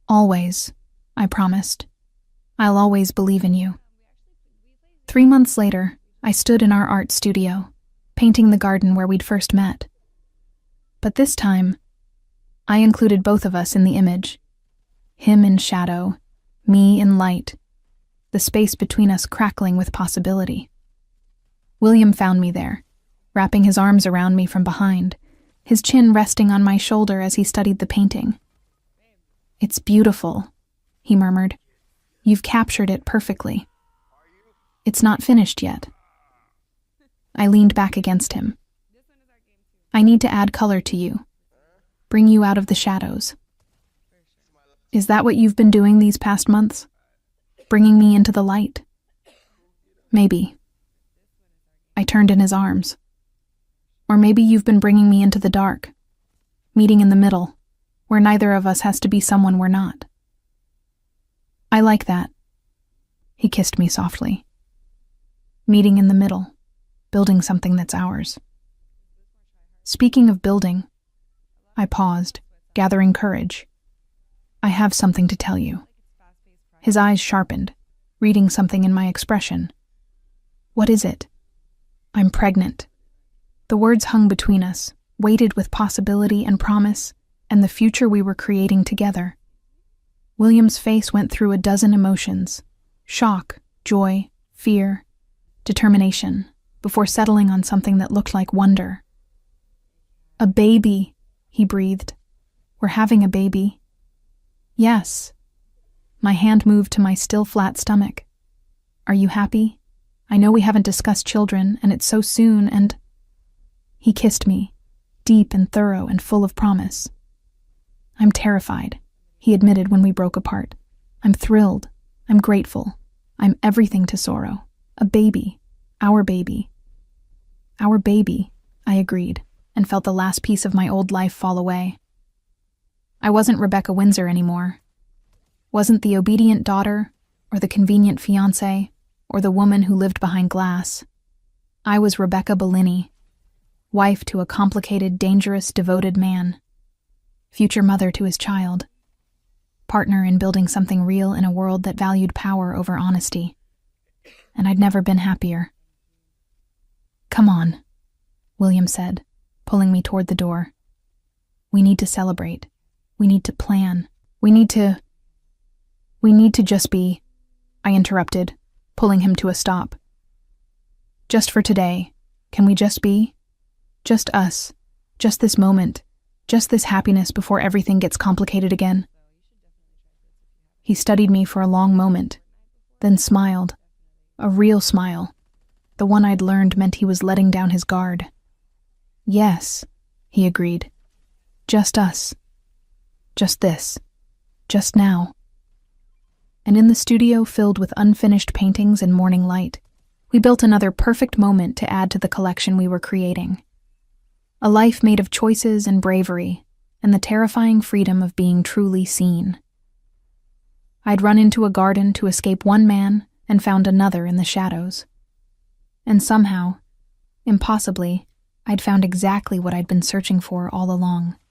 "Always," I promised. "I'll always believe in you." 3 months later, I stood in our art studio, painting the garden where we'd first met. But this time, I included both of us in the image. Him in shadow, me in light, the space between us crackling with possibility. William found me there, wrapping his arms around me from behind, his chin resting on my shoulder as he studied the painting. "It's beautiful," he murmured. "You've captured it perfectly." "It's not finished yet." I leaned back against him. "I need to add color to you, bring you out of the shadows." "Is that what you've been doing these past months? Bringing me into the light?" "Maybe. I turned in his arms. Or maybe you've been bringing me into the dark, meeting in the middle, where neither of us has to be someone we're not. I like that. He kissed me softly. Meeting in the middle, building something that's ours. Speaking of building, I paused, gathering courage. I have something to tell you. His eyes sharpened, reading something in my expression. What is it? I'm pregnant. The words hung between us, weighted with possibility and promise, and the future we were creating together. William's face went through a dozen emotions: shock, joy, fear, determination, before settling on something that looked like wonder. A baby, he breathed. We're having a baby. Yes. My hand moved to my still flat stomach. Are you happy? I know we haven't discussed children, and it's so soon, and... He kissed me, deep and thorough and full of promise. I'm terrified, he admitted when we broke apart. I'm thrilled. I'm grateful. I'm everything to Sorrow. A baby. Our baby. Our baby, I agreed, and felt the last piece of my old life fall away. I wasn't Rebecca Windsor anymore. Wasn't the obedient daughter, or the convenient fiancée, or the woman who lived behind glass. I was Rebecca Bellini, wife to a complicated, dangerous, devoted man, future mother to his child, partner in building something real in a world that valued power over honesty. And I'd never been happier. Come on, William said, pulling me toward the door. We need to celebrate. We need to plan. We need to just be, I interrupted, pulling him to a stop. Just for today, can we just be? Just us. Just this moment. Just this happiness before everything gets complicated again. He studied me for a long moment, then smiled. A real smile. The one I'd learned meant he was letting down his guard. Yes, he agreed. Just us. Just this. Just now. And in the studio filled with unfinished paintings and morning light, we built another perfect moment to add to the collection we were creating. A life made of choices and bravery, and the terrifying freedom of being truly seen. I'd run into a garden to escape one man and found another in the shadows. And somehow, impossibly, I'd found exactly what I'd been searching for all along.